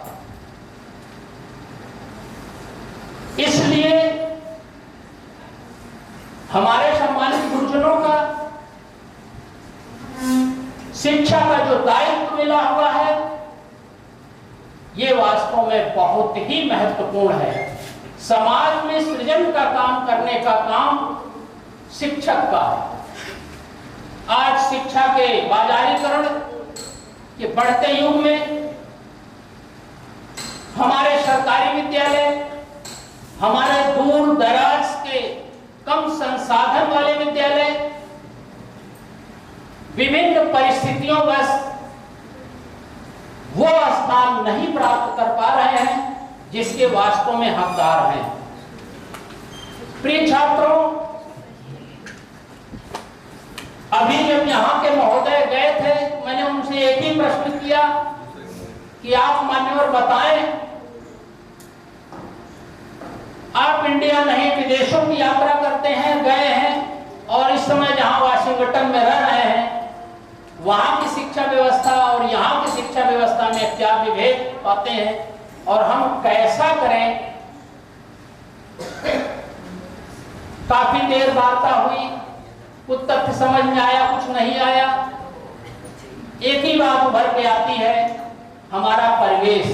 इसलिए हमारे सम्मानित गुरुजनों का शिक्षा का जो दायित्व मिला हुआ है, ये वास्तव में बहुत ही महत्वपूर्ण है। समाज में सृजन का काम करने का काम शिक्षक का है। आज शिक्षा के बाजारीकरण के बढ़ते युग में हमारे सरकारी विद्यालय, हमारे दूर दराज के कम संसाधन वाले विद्यालय विभिन्न परिस्थितियों बस वो स्थान नहीं प्राप्त कर पा रहे हैं जिसके वास्तव में हकदार हैं। प्रिय छात्रों, अभी जब यहाँ के महोदय गए थे, मैंने उनसे एक ही प्रश्न किया कि आप मान्यवर बताएं, आप इंडिया नहीं विदेशों की यात्रा करते हैं, गए हैं और इस समय जहां वाशिंगटन में रह रहे हैं, वहां की शिक्षा व्यवस्था और यहाँ की शिक्षा व्यवस्था में क्या विभेद पाते हैं और हम कैसा करें। काफी देर वार्ता हुई, कुछ तथ्य समझ में आया, कुछ नहीं आया। एक ही बात उभर के आती है, हमारा परिवेश।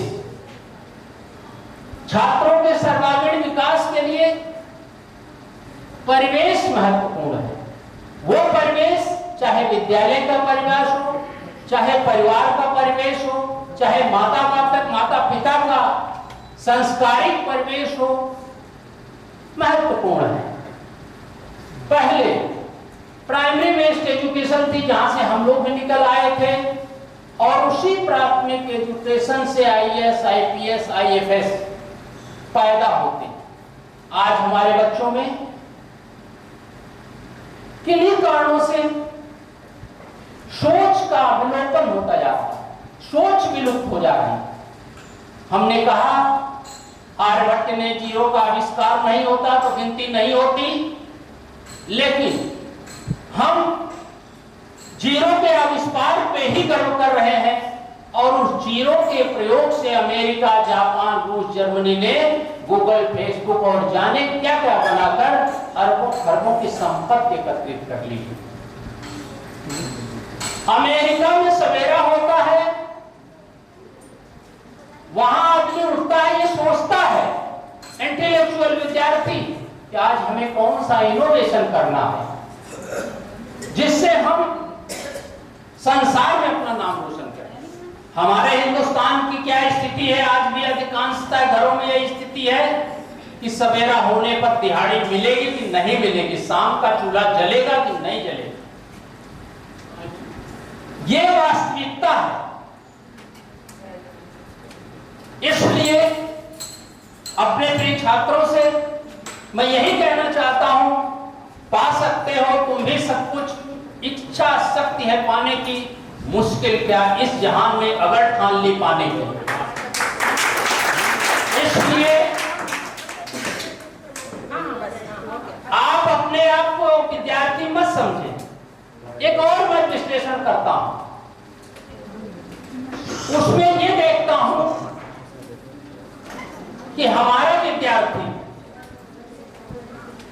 छात्रों के सर्वांगीण विकास के लिए परिवेश महत्वपूर्ण है। वो परिवेश चाहे विद्यालय का परिवेश हो, चाहे परिवार का परिवेश हो, चाहे माता पिता का संस्कारिक परिवेश हो, महत्वपूर्ण है। पहले प्राइमरी बेस्ड एजुकेशन थी जहां से हम लोग भी निकल आए थे और उसी प्राथमिक एजुकेशन से आईएएस, आईपीएस, आईएफएस पैदा होते। आज हमारे बच्चों में किन्हीं कारणों से सोच का अवलोकन होता जा रहा है, सोच विलुप्त हो जा रही है। हमने कहा आर्यभट्ट ने जीरो का आविष्कार नहीं होता तो गिनती नहीं होती, लेकिन हम जीरो के आविष्कार पे ही गर्व कर रहे हैं और उस जीरो के प्रयोग से अमेरिका, जापान, रूस, जर्मनी ने गूगल, फेसबुक और जाने क्या क्या बनाकर अरबों खरबों की संपत्ति एकत्रित कर ली। अमेरिका में सवेरा होता है, वहां आदमी उठता है, ये सोचता है इंटेलेक्चुअल विद्यार्थी कि आज हमें कौन सा इनोवेशन करना है जिससे हम संसार में अपना नाम रोशन करें। हमारे हिंदुस्तान की क्या स्थिति है? आज भी अधिकांशतः घरों में यह स्थिति है कि सवेरा होने पर दिहाड़ी मिलेगी कि नहीं मिलेगी, शाम का चूल्हा जलेगा कि नहीं जलेगा। ये वास्तविकता है। इसलिए अपने प्रिय छात्रों से मैं यही कहना चाहता हूं, पा सकते हो तुम भी सब कुछ, इच्छा शक्ति है पाने की, मुश्किल क्या इस जहान में अगर ठान ली पाने की। इसलिए आप अपने आप को विद्यार्थी मत समझें। एक और मैं विश्लेषण करता हूं, उसमें ये देखता हूं कि हमारा विद्यार्थी,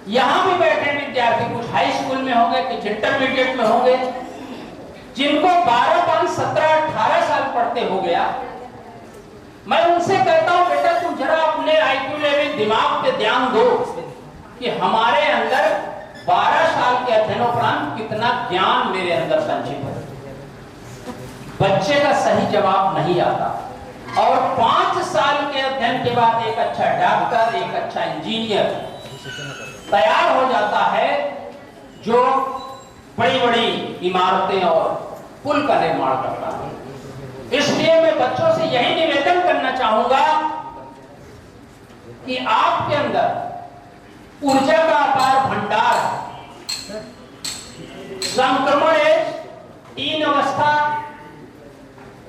यहां भी बैठे विद्यार्थी, कुछ हाई स्कूल में होंगे, कुछ इंटरमीडिएट में होंगे, जिनको 12, 5, 17, 18 साल पढ़ते हो गया। मैं उनसे कहता हूं बेटा तुम जरा अपने आईक्यू लेवल दिमाग पे ध्यान दो कि हमारे अंदर 12 साल के अध्ययनोपरांत कितना ज्ञान मेरे अंदर संचित है। बच्चे का सही जवाब नहीं आता और 5 साल के अध्ययन के बाद एक अच्छा डॉक्टर, एक अच्छा इंजीनियर तैयार हो जाता है जो बड़ी बड़ी इमारतें और पुल का निर्माण करता है। इसलिए मैं बच्चों से यही निवेदन करना चाहूंगा कि आपके अंदर ऊर्जा का अपार भंडार है। संक्रमण 3 अवस्था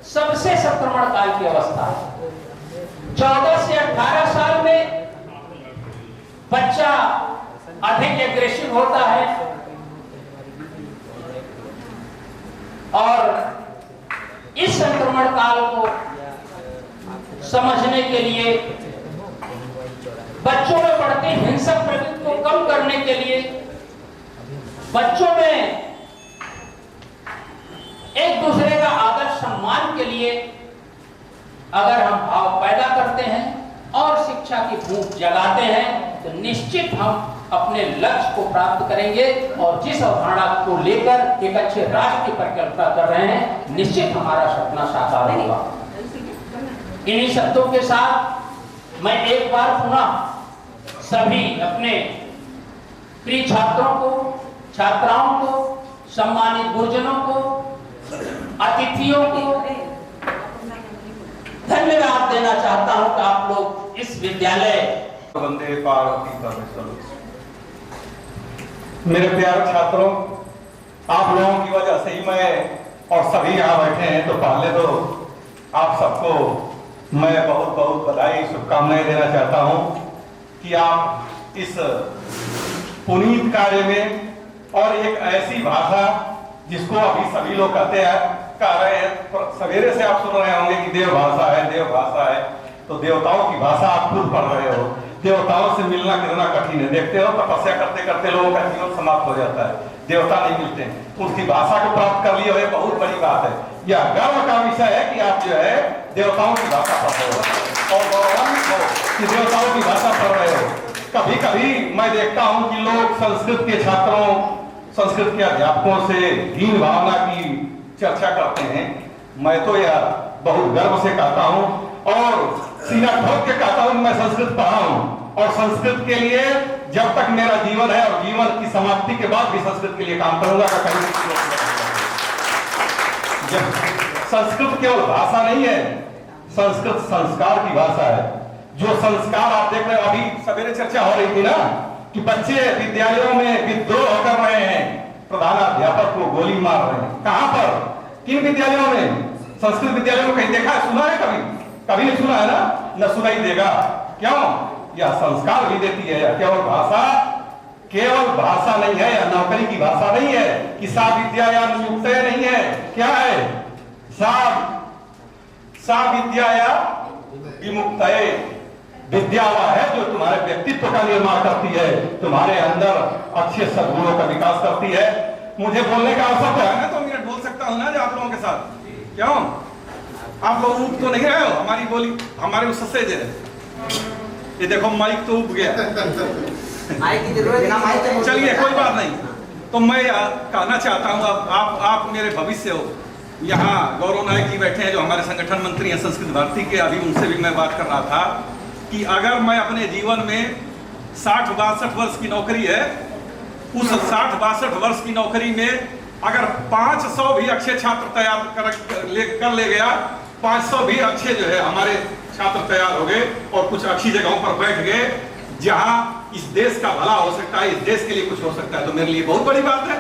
सबसे संक्रमण काल की अवस्था है। 14 से 18 साल में बच्चा अधिक एग्रेसिव होता है और इस संक्रमण काल को समझने के लिए, बच्चों में बढ़ती हिंसक प्रवृत्ति को कम करने के लिए, बच्चों में एक दूसरे का आदर सम्मान के लिए अगर हम भाव पैदा करते हैं और शिक्षा की भूख जगाते हैं तो निश्चित हम अपने लक्ष्य को प्राप्त करेंगे और जिस अवधारणा को लेकर एक अच्छे राष्ट्र की परिकल्पना कर रहे हैं, निश्चित हमारा सपना साकार होगा। इन्हीं शब्दों के साथ मैं एक बार पुनः सभी अपने प्रिय छात्रों को, छात्राओं को, सम्मानित गुरुजनों को, अतिथियों को धन्यवाद देना चाहता हूं कि आप लोग इस विद्यालय वंदे पार्वती परमेश्वर। मेरे प्यारे छात्रों, आप लोगों की वजह से ही मैं और सभी यहाँ बैठे हैं, तो पहले तो आप सबको मैं बहुत बहुत बधाई, शुभकामनाएं देना चाहता हूं कि आप इस पुनीत कार्य में और एक ऐसी भाषा जिसको अभी सभी लोग कहते हैं, कह रहे हैं, सवेरे से आप सुन रहे होंगे कि देव भाषा है, देव भाषा है, तो देवताओं की भाषा आप खुद पढ़ रहे हो। देवताओं से मिलना कितना कठिन है, देखते हो तपस्या करते करते लोगों का जीवन समाप्त हो जाता है, देवता नहीं मिलते हैं। उनकी भाषा को प्राप्त कर लिए हुए बहुत बड़ी बात है। यह गर्व का विषय है कि आप जो है देवताओं की भाषा पढ़ रहे हो और गौरवान्वित हो कि देवताओं की भाषा पढ़ रहे हो। कभी कभी मैं देखता हूँ कि लोग संस्कृत के छात्रों, संस्कृत के अध्यापकों से दीन भावना की चर्चा करते हैं। मैं तो यह बहुत गर्व से कहता हूं और सीना ठोक के कहता हूं, मैं संस्कृत पढ़ा हूं और संस्कृत के लिए जब तक मेरा जीवन है और जीवन की समाप्ति के बाद भी संस्कृत के लिए काम करूंगा। जब संस्कृत केवल भाषा नहीं है, संस्कृत संस्कार की भाषा है। जो संस्कार आप देख रहे हो, अभी सवेरे चर्चा हो रही थी ना कि बच्चे विद्यालयों में विद्रोह कर रहे हैं, प्रधानाध्यापक को गोली मार रहे हैं। कहां पर, किन विद्यालयों में? संस्कृत विद्यालयों में कहीं देखा है, सुना है? कभी नहीं सुना है ना, न सुनाई देगा। क्यों? यह संस्कार भी देती है। केवल भाषा नहीं है, या नौकरी की भाषा नहीं है कि सा विद्या या नियुक्त नहीं है। क्या है? सा विद्या या विमुक्त विद्या वह है जो तुम्हारे व्यक्तित्व का निर्माण करती है, तुम्हारे अंदर अच्छे सद्गुणों का विकास करती है। मुझे बोलने का अवसर है, मैं तो मिनट बोल सकता हूँ ना आप लोगों के साथ। क्यों? आप लोग उब तो नहीं रहे हो हमारी बोली, हमारे उससे जो ये देखो माइक तो उब गया। माइक की जरूरत, चलिए कोई बात नहीं। तो मैं कहना चाहता हूँ, आप मेरे भविष्य हो। यहाँ गौरव नायक जी बैठे हैं जो हमारे संगठन मंत्री हैं संस्कृत भारती के, अभी उनसे भी मैं बात कर रहा था कि अगर मैं अपने जीवन में 60-62 वर्ष की नौकरी है, उस 60-62 वर्ष की नौकरी में अगर 500 भी अच्छे छात्र तैयार कर ले गया, 500 भी अच्छे जो है हमारे छात्र तैयार हो गए और कुछ अच्छी जगहों पर बैठ गए जहां इस देश का भला हो सकता है, इस देश के लिए कुछ हो सकता है, तो मेरे लिए बहुत बड़ी बात है।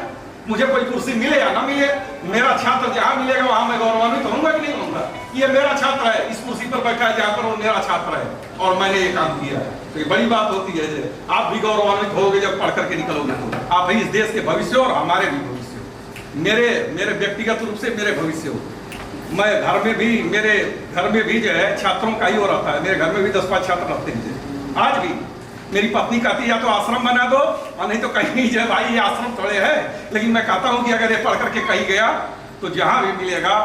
मुझे कोई कुर्सी मिले या ना मिले, मेरा छात्र जहां मिलेगा वहां मैं गौरवान्वित होऊंगा कि नहीं होऊंगा। ये मेरा छात्र है, इस कुर्सी पर बैठा है जहां पर वो मेरा छात्र है और मैंने ये काम किया है, तो ये बड़ी बात होती है। आप भी गौरवान्वित होगे जब पढ़ करके निकलोगे, तो आप भी इस देश के भविष्य और हमारे भी भविष्य हो, मेरे व्यक्तिगत रूप से मेरे भविष्य हो। मैं घर में भी, मेरे घर में भी जो है छात्रों का ही हो रहा है। मेरे घर में भी 10-5 छात्र रहते हैं आज भी। मेरी पत्नी कहती है या तो आश्रम बना दो और नहीं तो कहीं जो भाई ये आश्रम थोड़े है, लेकिन मैं कहता हूं कि अगर ये पढ़ करके कहीं गया तो जहां भी मिलेगा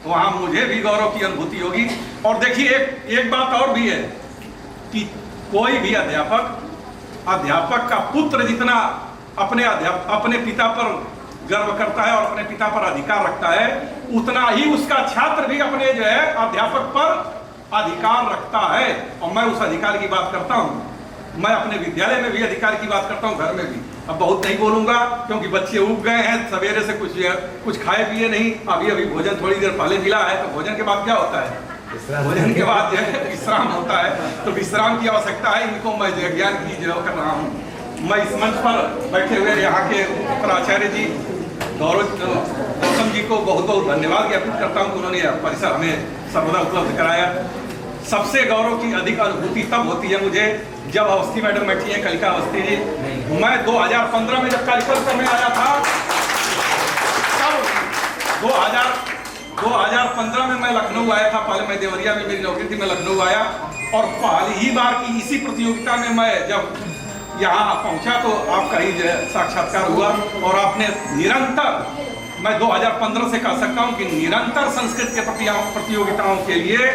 वहां मुझे भी गौरव की अनुभूति होगी। और देखिए एक बात और भी है कि कोई भी अध्यापक का पुत्र जितना अपने पिता पर गर्व करता है और अपने पिता पर अधिकार रखता है, उतना ही उसका छात्र भी अपने जो है अध्यापक पर अधिकार रखता है। और मैं उस अधिकार की बात करता हूँ, मैं अपने विद्यालय में भी अधिकार की बात करता हूँ, घर में भी। अब बहुत नहीं बोलूंगा क्योंकि बच्चे उग गए हैं, सवेरे से कुछ खाए पिए नहीं, अभी भोजन थोड़ी देर पहले मिला है। तो भोजन के बाद क्या होता है? भोजन के बाद जो है विश्राम होता है, तो विश्राम की आवश्यकता है। इनको मैं ज्ञान की जो कर रहा हूँ। मैं इस मंच पर बैठे हुए यहाँ के प्राचार्य जी गौतम जी को बहुत बहुत धन्यवाद ज्ञापित करता हूँ कि उन्होंने यह परिसर हमें सर्वदा उपलब्ध कराया। सबसे गौरव की अधिक अनुभूति तब होती है मुझे जब अवस्थी मैडम बैठी है, कलिका अवस्थी जी। मैं 2015 में जब कार्यक्रम करने आया था, तब 2015 में मैं लखनऊ आया था। पहले मैं देवरिया में मेरी नौकरी थी, मैं लखनऊ आया और पहली ही बार की इसी प्रतियोगिता में मैं जब यहाँ पहुँचा तो आपका ही साक्षात्कार हुआ। और आपने निरंतर, मैं 2015 से कह सकता हूँ कि निरंतर संस्कृत के प्रतियोगिताओं के लिए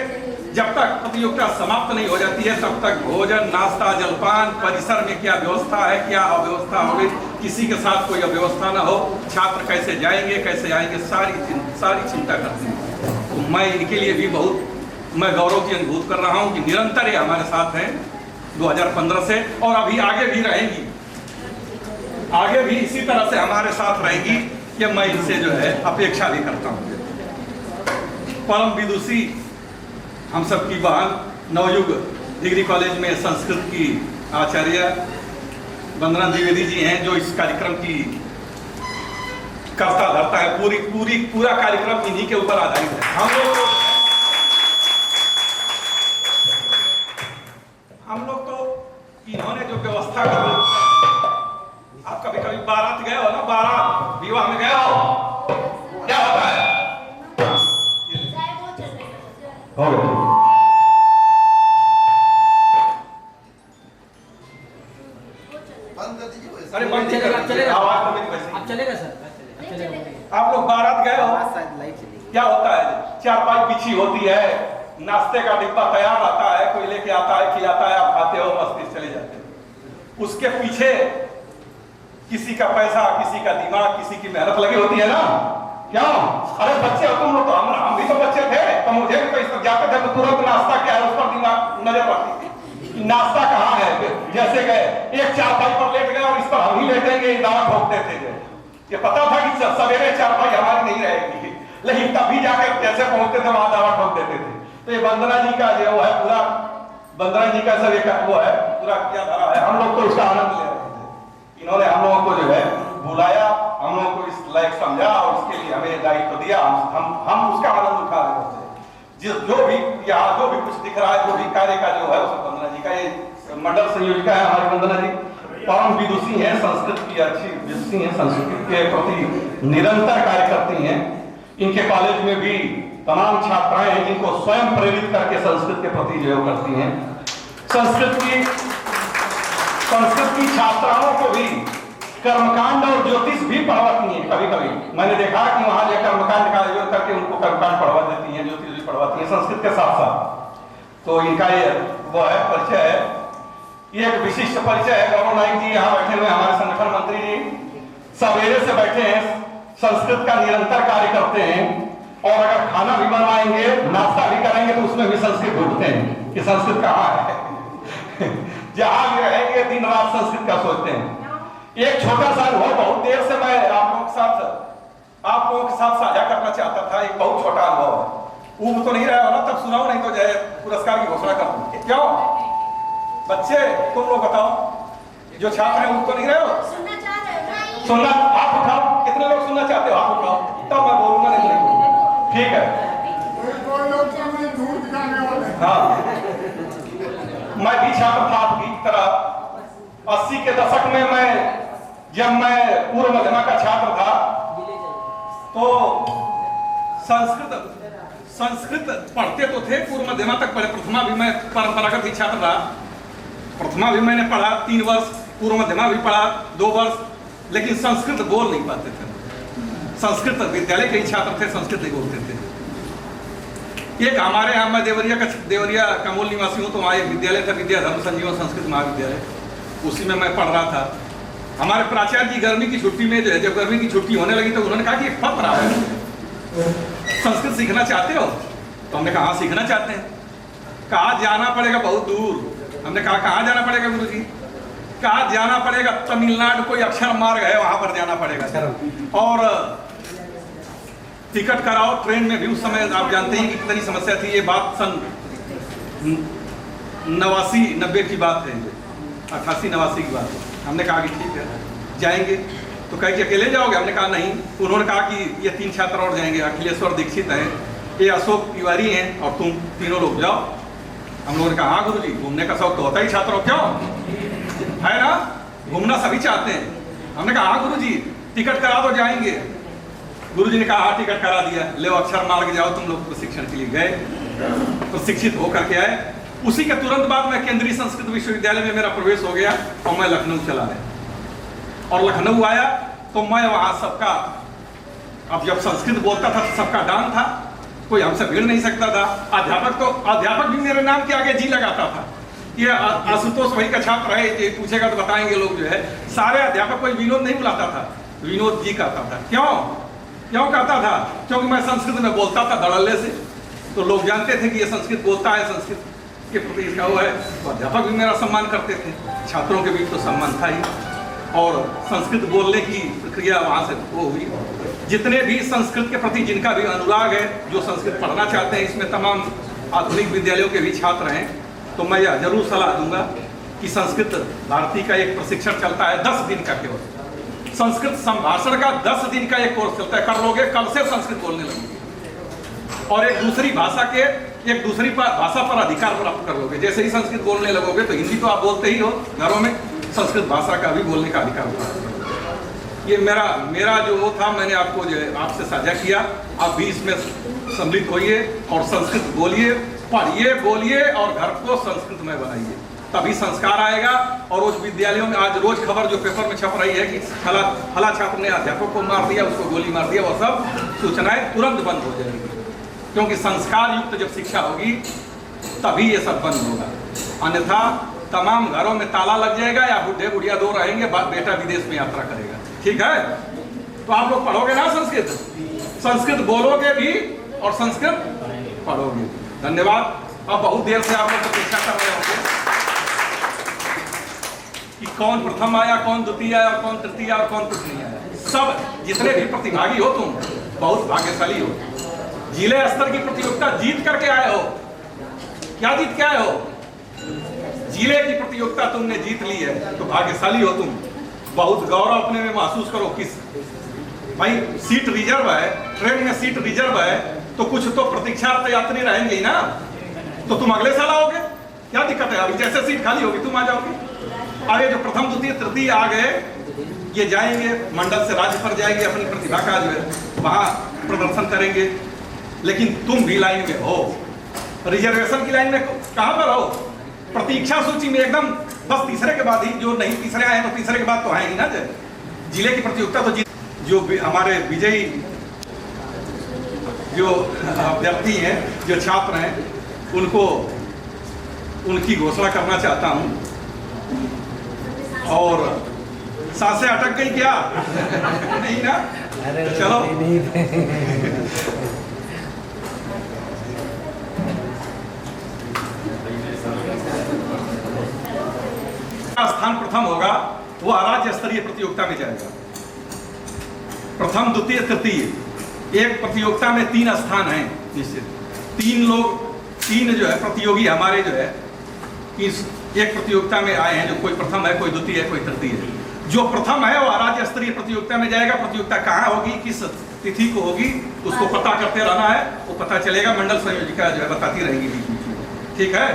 जब तक प्रतियोगिता समाप्त नहीं हो जाती है तब तक भोजन, नाश्ता, जलपान, परिसर में क्या व्यवस्था है, क्या अव्यवस्था होगी, किसी के साथ कोई अव्यवस्था ना हो, छात्र कैसे जाएंगे, कैसे आएंगे, सारी चिंता करते हैं। तो मैं इनके लिए भी बहुत मैं गौरव की अनुभूत कर रहा हूँ कि निरंतर ये हमारे साथ हैं 2015 से, और अभी आगे भी रहेंगी, आगे भी इसी तरह से हमारे साथ रहेंगी। ये मैं इनसे जो है अपेक्षा भी करता हूँ। परम विदुषी हम सब की बहन, नवयुग डिग्री कॉलेज में संस्कृत की आचार्य वंदना द्विवेदी जी हैं, जो इस कार्यक्रम की कर्ता धरता है। पूरा कार्यक्रम इन्हीं के ऊपर आधारित है। हम लोग तो इन्होंने जो व्यवस्था कर, आप कभी बारात गए हो ना, बारात विवाह में गए हो, क्या होता है? अरे बंद चलेगा, आवाज तो मेरी वैसे ही चलेगा सर। आप लोग बारात गए हो, क्या होता है? चारपाई बिछी होती है, नाश्ते का डिब्बा तैयार आता है, कोई लेके आता है, खिलाता है, आप खाते हो, मस्ती चले जाते हो। उसके पीछे किसी का पैसा, किसी का दिमाग, किसी की मेहनत लगी होती है ना। क्यों? अरे बच्चे हो तुम लोग, तो हम भी तो बच्चे थे, तो मुझे भी तो इस पर जाते थे तो तुरंत नाश्ता क्या है उस पर दिमाग नजर पड़ती थी, नाश्ता कहाँ है। जैसे गए एक चारपाई पर लेट गए और इस पर हम ही लेटेंगे, दावा ठोक देते थे। ये पता था कि सवेरे चारपाई हमारी नहीं रहेगी, लेकिन तभी जाकर कैसे पहुंचते थे वहां दावा ठोक देते थे। तो ये वंदना जी का जो है पूरा, वंदना जी का सब एक वो है पूरा क्या धरा है, हम लोग तो उसका आनंद ले रहे थे। इन्होंने हम लोगों को जो है बुलाया, हम लोगों को इस लायक समझा और उसके लिए हमें दायित्व दिया, हम उसका आनंद उठा रहे थे। जो भी यहाँ जो भी कुछ दिख रहा है, जो भी कार्य का जो है उस वंदना जी का, ये मंडल संयोजिका है हमारी वंदना जी, परम विदुषी है, संस्कृत की अच्छी विदुषी है, संस्कृत के प्रति निरंतर कार्य करती हैं। इनके कॉलेज में भी तमाम छात्राएं हैं जिनको स्वयं प्रेरित करके संस्कृत के प्रति जो करती हैं। संस्कृत की छात्राओं को भी कर्मकांड और ज्योतिष भी पढ़वाती हैं। कभी कभी मैंने देखा कि वहां जो कर्मकांड का आयोजन करके उनको कर्मकांड पढ़वा देती हैं, ज्योतिष भी पढ़वाती हैं संस्कृत के साथ साथ। तो इनका ये वो है परिचय है, ये एक विशिष्ट परिचय है। गौरव नाइक जी यहाँ बैठे हुए हमारे संगठन मंत्री जी, सवेरे से बैठे हैं, संस्कृत का निरंतर कार्य करते हैं, और अगर खाना भी बनवाएंगे, नाश्ता भी करेंगे तो उसमें भी संस्कृत ढूंढते हैं कि संस्कृत कहाँ है। जहां भी रहेंगे दिन रात संस्कृत का सोचते हैं। एक छोटा सा अनुभव बहुत देर से मैं आप लोगों के साथ साझा करना चाहता था। एक बहुत छोटा अनुभव है, ऊब तो नहीं रहा हो ना, तब सुनाओ, नहीं तो जय पुरस्कार की घोषणा कर दूं। क्यों बच्चे तुम लोग बताओ, जो छात्र हैं ऊब तो नहीं रहे हो? सुनना, हाथ उठाओ, कितने लोग सुनना चाहते हो? हाथ उठाओ, तब मैं बोलूंगा, नहीं ठीक है। हाँ, मैं भी छात्र था आपकी तरह। 80 के दशक में जब मैं पूर्व मध्यमा का छात्र था तो संस्कृत पढ़ते तो थे, पूर्व मध्यमा तक पढ़े। प्रथमा भी मैं परंपरागत ही छात्र था, प्रथमा भी मैंने पढ़ा 3 वर्ष, पूर्व मध्यमा भी पढ़ा 2 वर्ष, लेकिन संस्कृत बोल नहीं पाते थे। संस्कृत विद्यालय के ही छात्र थे, संस्कृत नहीं बोलते थे। एक हमारे यहाँ, मैं देवरिया का मूल निवासी हूँ, तो वहाँ एक विद्यालय था, विद्या धर्म संजीवन संस्कृत महाविद्यालय, उसी में मैं पढ़ रहा था। हमारे प्राचार्य जी गर्मी की छुट्टी में, जब गर्मी की छुट्टी होने लगी तो उन्होंने कहा कि एक पत्र आया संस्कृत सीखना चाहते हो? तो हमने कहा सीखना चाहते हैं। कहा जाना पड़ेगा बहुत दूर। हमने कहा कहाँ जाना पड़ेगा गुरुजी? कहा जाना पड़ेगा तमिलनाडु, कोई अक्षर मार्ग है वहां पर जाना पड़ेगा, और टिकट कराओ ट्रेन में भी। उस समय आप जानते हैं कि कितनी समस्या थी। ये बात सन 89-90 की बात है, 88-89 की बात है। हमने कहा कि ठीक है जाएंगे। तो कहे कि अकेले जाओगे? हमने कहा नहीं। उन्होंने कहा कि ये 3 छात्र और जाएंगे, अखिलेश्वर दीक्षित हैं, ये अशोक तिवारी हैं, और तुम तीनों लोग जाओ। हम लोगों ने कहा हाँ गुरुजी, घूमने का शौक तो होता ही छात्रों, क्यों है ना, घूमना सभी चाहते हैं। हमने कहा हाँ गुरुजी, टिकट करा दो जाएंगे। गुरुजी ने कहा हाँ टिकट करा दिया, ले अक्षर मार्ग जाओ तुम लोग प्रशिक्षण के लिए। गए, प्रशिक्षित होकर के आए। उसी के तुरंत बाद मैं केंद्रीय संस्कृत विश्वविद्यालय में मेरा प्रवेश हो गया और मैं लखनऊ चला गया। और लखनऊ आया तो मैं वहां सबका, अब जब संस्कृत बोलता था तो सबका डांस था, कोई हमसे भिड़ नहीं सकता था। अध्यापक भी मेरे नाम के आगे जी लगाता था। ये आशुतोष भाई का छात्र है, ये पूछेगा तो बताएंगे लोग जो है। सारे अध्यापक कोई विनोद नहीं बुलाता था, विनोद जी कहता था। क्यों कहता था? क्योंकि मैं संस्कृत में बोलता था धड़ल्ले से, तो लोग जानते थे कि ये संस्कृत बोलता है, संस्कृत के प्रति इसका वो है। तो अध्यापक भी मेरा सम्मान करते थे, छात्रों के बीच तो सम्मान था ही। और संस्कृत बोलने की प्रक्रिया वहाँ से वो हुई। जितने भी संस्कृत के प्रति जिनका भी अनुराग है, जो संस्कृत पढ़ना चाहते हैं, इसमें तमाम आधुनिक विद्यालयों के भी छात्र हैं, तो मैं यह जरूर सलाह दूंगा कि संस्कृत भारती का एक प्रशिक्षण चलता है 10 दिन का केवल। संस्कृत संभाषण का 10 दिन का एक कोर्स चलता है, कर लोगे कल से संस्कृत बोलने लगोगे और एक दूसरी भाषा पर अधिकार प्राप्त कर लोगे। जैसे ही संस्कृत बोलने लगोगे तो हिंदी तो आप बोलते ही हो घरों में, संस्कृत भाषा का भी बोलने का अधिकार प्राप्त कर लोगे। ये मेरा जो वो था, मैंने आपको जो है आपसे साझा किया। आप भी इसमें सम्मिलित होइए और संस्कृत बोलिए, पढ़िए, बोलिए और घर को संस्कृत में बनाइए, तभी संस्कार आएगा। और उस विद्यालयों में आज रोज खबर जो पेपर में छप रही है कि फला छात्र ने अध्यापक को मार दिया, उसको गोली मार दिया, वो सब सूचनाएं तुरंत बंद हो जाएंगी। क्योंकि संस्कार युक्त जब शिक्षा होगी तभी ये सब बंद होगा, अन्यथा तमाम घरों में ताला लग जाएगा या बुढ़े बुढ़िया 2 रहेंगे, बेटा विदेश में यात्रा करेगा। ठीक है, तो आप लोग पढ़ोगे ना संस्कृत, संस्कृत बोलोगे भी और संस्कृत पढ़ोगे। धन्यवाद। अब बहुत देर से आप लोग प्रतीक्षा कर रहे होंगे कि कौन प्रथम आया, कौन द्वितीय आया, कौन तृतीय और कौन कुछ नहीं आया। सब जितने भी प्रतिभागी हो तुम बहुत भाग्यशाली हो, जिले स्तर की प्रतियोगिता जीत करके आए हो। क्या जीत के आए हो? जिले की प्रतियोगिता तुमने जीत ली है, तो भाग्यशाली हो तुम। बहुत गौरव अपने में महसूस करो। किस भाई सीट रिजर्व है, ट्रेन में सीट रिजर्व है, तो कुछ तो प्रतीक्षार्थ यात्री रहेंगे ही ना, तो तुम अगले साल आओगे, क्या दिक्कत है? अभी जैसे सीट खाली होगी तुम आ जाओगे। अरे जो प्रथम द्वितीय तृतीय आ गए, ये जाएंगे मंडल से राज्य पर जाएंगे, अपनी प्रतिभा का जो है वहां प्रदर्शन करेंगे। लेकिन तुम भी लाइन में हो, रिजर्वेशन की लाइन में कहां पर हो? प्रतीक्षा सूची में एकदम बस तीसरे के बाद ही, जो नहीं तीसरे आए तो तीसरे के बाद तो आए ही ना। जिले की प्रतियोगिता तो जो हमारे विजयी जो अभ्यर्थी हैं, जो छात्र हैं, उनको उनकी घोषणा करना चाहता हूं। और सांसें अटक गई क्या? नहीं ना? चलो स्थान प्रथम होगा वो राज्य स्तरीय प्रतियोगिता में जाएगा। प्रथम द्वितीय तृतीय एक प्रतियोगिता में 3 स्थान हैं निश्चित। 3 जो है प्रतियोगी हमारे जो है इस एक प्रतियोगिता में आए हैं, जो कोई प्रथम है, कोई द्वितीय है, कोई तृतीय है। जो प्रथम है वो राज्य स्तरीय प्रतियोगिता में जाएगा। प्रतियोगिता कहाँ होगी, किस तिथि को होगी, उसको पता करते रहना है, वो पता चलेगा। मंडल संयोजिका जो है बताती रहेंगी बीच बीच। ठीक है,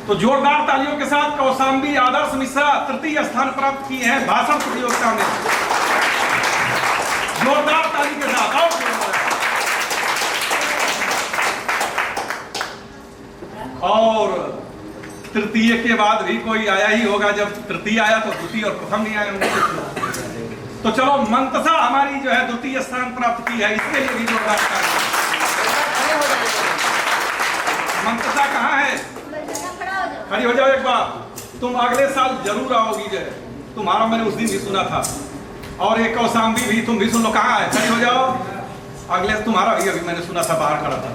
तो जोरदार तालियों के साथ कौशाम्बी आदर्श मिश्रा तृतीय स्थान प्राप्त किए हैं भाषण प्रतियोगिता में। जोरदार ताली के साथ आओ। और तृतीय के बाद भी कोई आया ही होगा। जब तृतीय आया तो द्वितीय और प्रथम नहीं आया। तो चलो मंतसा हमारी जो है द्वितीय स्थान प्राप्त की है, इसके लिए भी जोरदार ताली। मंतसा कहाँ है? खड़ी हो जाओ एक बार। तुम अगले साल जरूर आओगी। जो तुम्हारा मैंने उस दिन भी सुना था। और एक कौशाम्बी भी तुम भी सुन लो। कहाँ है? खड़ी हो जाओ। अगले तुम्हारा भी अभी मैंने सुना था बाहर खड़ा था,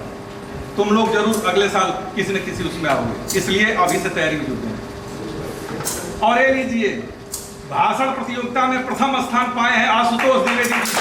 तुम लोग जरूर अगले साल किसी न किसी उसमें आओगे, इसलिए अभी से तैयारी में जुटे हैं। और ये लीजिए, भाषण प्रतियोगिता में प्रथम स्थान पाए हैं आशुतोष द्विवेदी जी।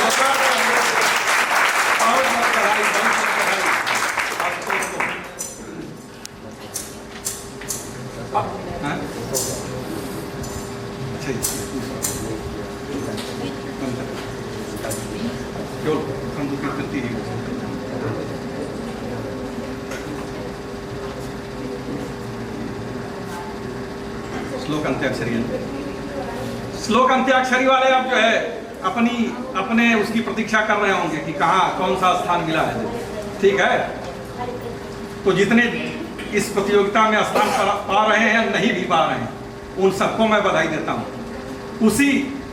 श्लोक अंत्याक्षरी, श्लोक अंत्याक्षरी वाले अब जो है अपने उसकी प्रतीक्षा कर रहे होंगे कि कहाँ कौन सा स्थान मिला है। ठीक है, तो जितने इस प्रतियोगिता में स्थान पा रहे हैं, नहीं भी पा रहे हैं, उन सबको मैं बधाई देता हूँ।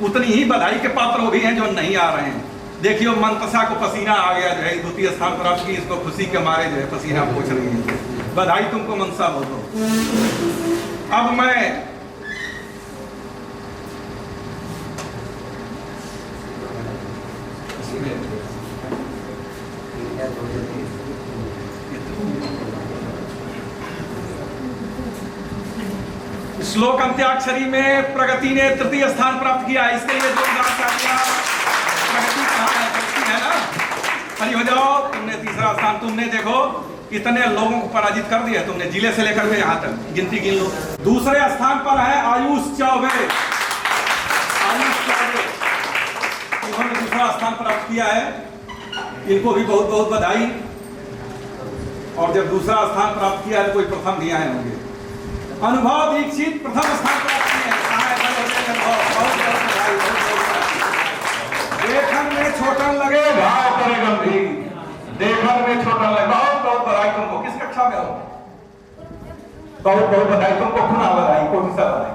उतनी ही बधाई के पात्र वो भी हैं जो नहीं आ रहे हैं। देखियो, मंतसा को पसीना आ गया जो है, द्वितीय स्थान प्राप्त की, इसको खुशी के मारे जो है पसीना पोंछ रही है। बधाई तुमको मनसा बोलो। अब मैं श्लोक अंत्याक्षरी में प्रगति ने तृतीय स्थान प्राप्त किया, इसके लिए जोरदार तालियां। प्रगति कहाँ है? प्रगति है ना, खड़ी हो जाओ। तुमने तीसरा स्थान, तुमने देखो कितने लोगों को पराजित कर दिया तुमने, जिले से लेकर के यहाँ तक गिनती गिन लो। दूसरे स्थान पर है आयुष चौबे। आयुष चौबे इन्होंने दूसरा स्थान प्राप्त किया है, इनको भी बहुत बहुत बधाई। और जब दूसरा स्थान प्राप्त किया है तो कोई प्रथम भी आए होंगे। अनुभव दीक्षित प्रथम स्थान प्राप्त किए हैं। बहुत बधाई। देखन में छोटन लगे भाव करे गंभीर, देखन में छोटन लगे। बहुत बहुत बधाई तुमको। किस कक्षा में हो? बहुत बहुत बधाई तुमको, पुनः बधाई, कोटि सा बधाई।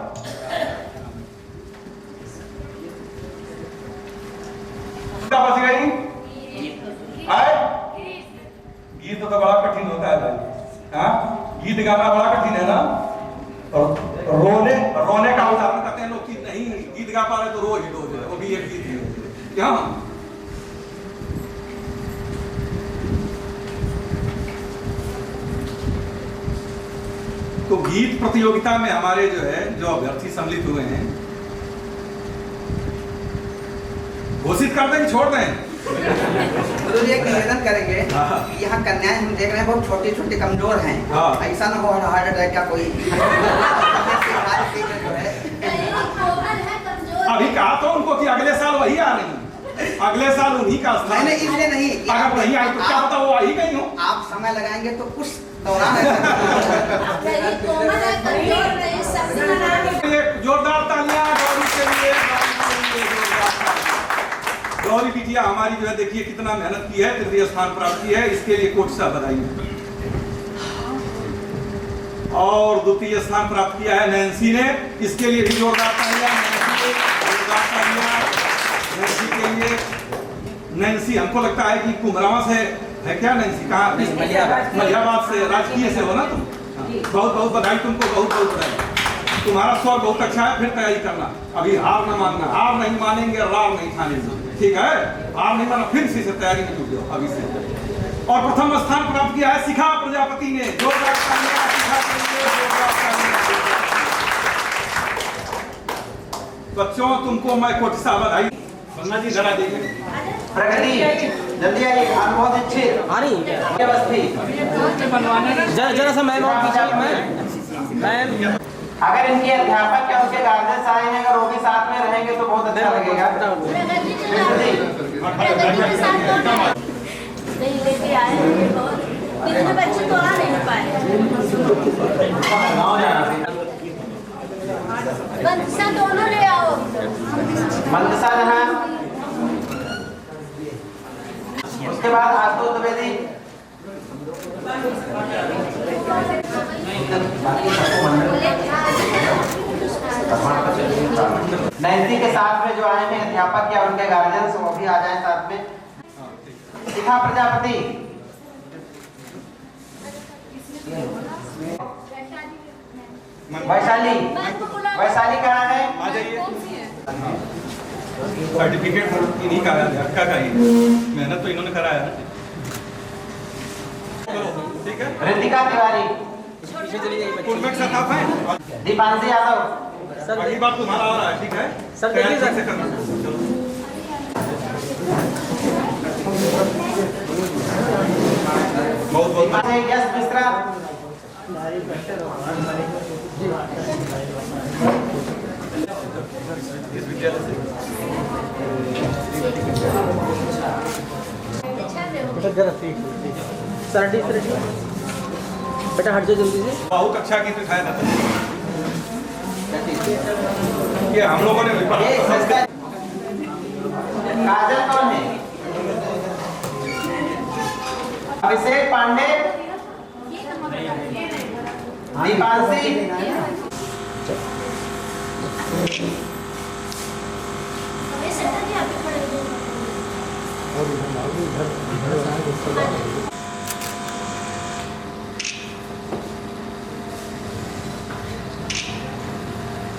बच गई गीत तो बड़ा कठिन होता है भाई। हाँ, गीत गाना बड़ा कठिन है ना। रोने का उदाहरण करते हैं लोग कि नहीं गीत गा पा रहे तो रोज है, वो भी एक गीत है क्या। तो गीत प्रतियोगिता में हमारे जो अभ्यर्थी सम्मिलित हुए हैं, घोषित कर दें, छोड़ दें। तो एक निवेदन करेंगे कि यहाँ कन्याएं हम देख रहे हैं बहुत छोटी छोटी कमजोर हैं। ऐसा ना हो हार्ट अटैक का कोई। अभी कहा तो उनको कि अगले साल वही आ रही, अगले साल उन्हीं का स्थान। नहीं, इसलिए नहीं, अगर नहीं आए तो क्या पता वो आ ही गई हो। आप समय लगाएंगे तो कुछ दौरान जोरदार तालियां गौरी के लिए। गौरी बिटिया हमारी जो है देखिए कितना मेहनत की है, तृतीय स्थान प्राप्त की है, इसके लिए कोटि सा बधाई। और द्वितीय स्थान प्राप्त किया है नैन्सी ने, इसके लिए भी जोरदार तालियां। नैन्सी के लिए। नैन्सी हमको लगता है कि कुमरावा से है क्या? नैन्सी कहाँ? मलियाबाद से, राजकीय से हो ना तुम। बहुत बहुत बधाई तुमको, बहुत बहुत बधाई। तुम्हारा स्वर बहुत अच्छा है, फिर तैयारी करना। अभी हार न मानना, हार नहीं मानेंगे, रार नहीं खानेंगे। ठीक है, हार नहीं माना, फिर से तैयारी में जुट जाओ अभी से। और प्रथम स्थान प्राप्त किया है शिखा प्रजापति ने। जोरदार तालियां शिखा के लिए, जोरदार तालियां। बच्चों तुमको मैं कोटि सा बधाई। बन्ना जी जरा देखिए। प्रगति जल्दी आइए, आप बहुत अच्छे आ रही जरा सा मैम और पीछे मैम। अगर इनके अध्यापक या उसके गार्जियन आए हैं, अगर वो भी साथ में रहेंगे तो बहुत अच्छा लगेगा। नहीं लेके आए हैं बहुत, कितने बच्चे तो आ नहीं पाए। मंदसा दोनों ले आओ। मंदसा जहाँ, उसके बाद आशुतोष द्विवेदी। नैन्सी के साथ में जो आए हैं अध्यापक या उनके गार्जियन, वो भी आ जाएं साथ में। शिखा प्रजापति। वैशाली, वैशाली कहाँ है? आ जाइए। सर्टिफिकेट इन्हीं का है, अक्का का ही। मेहनत तो इन्होंने कराया है। ठीक है। रितिका तिवारी, कुलमेट साहब है। दीपांशी यादव। अगली बार तुम्हारा आ रहा है, ठीक है। सर, देखिए सर। से करना। चलो। बहुत बहुत यश मिश्रा। इस विद्यालय से बेटा जरा ठीक सर, बेटा हट जाओ जल्दी से। बहुत अच्छा गीत उठाया था। ये हम लोगों ने भी पढ़ा। काजल कौन है? अभिषेक पांडे, दीपांशी। और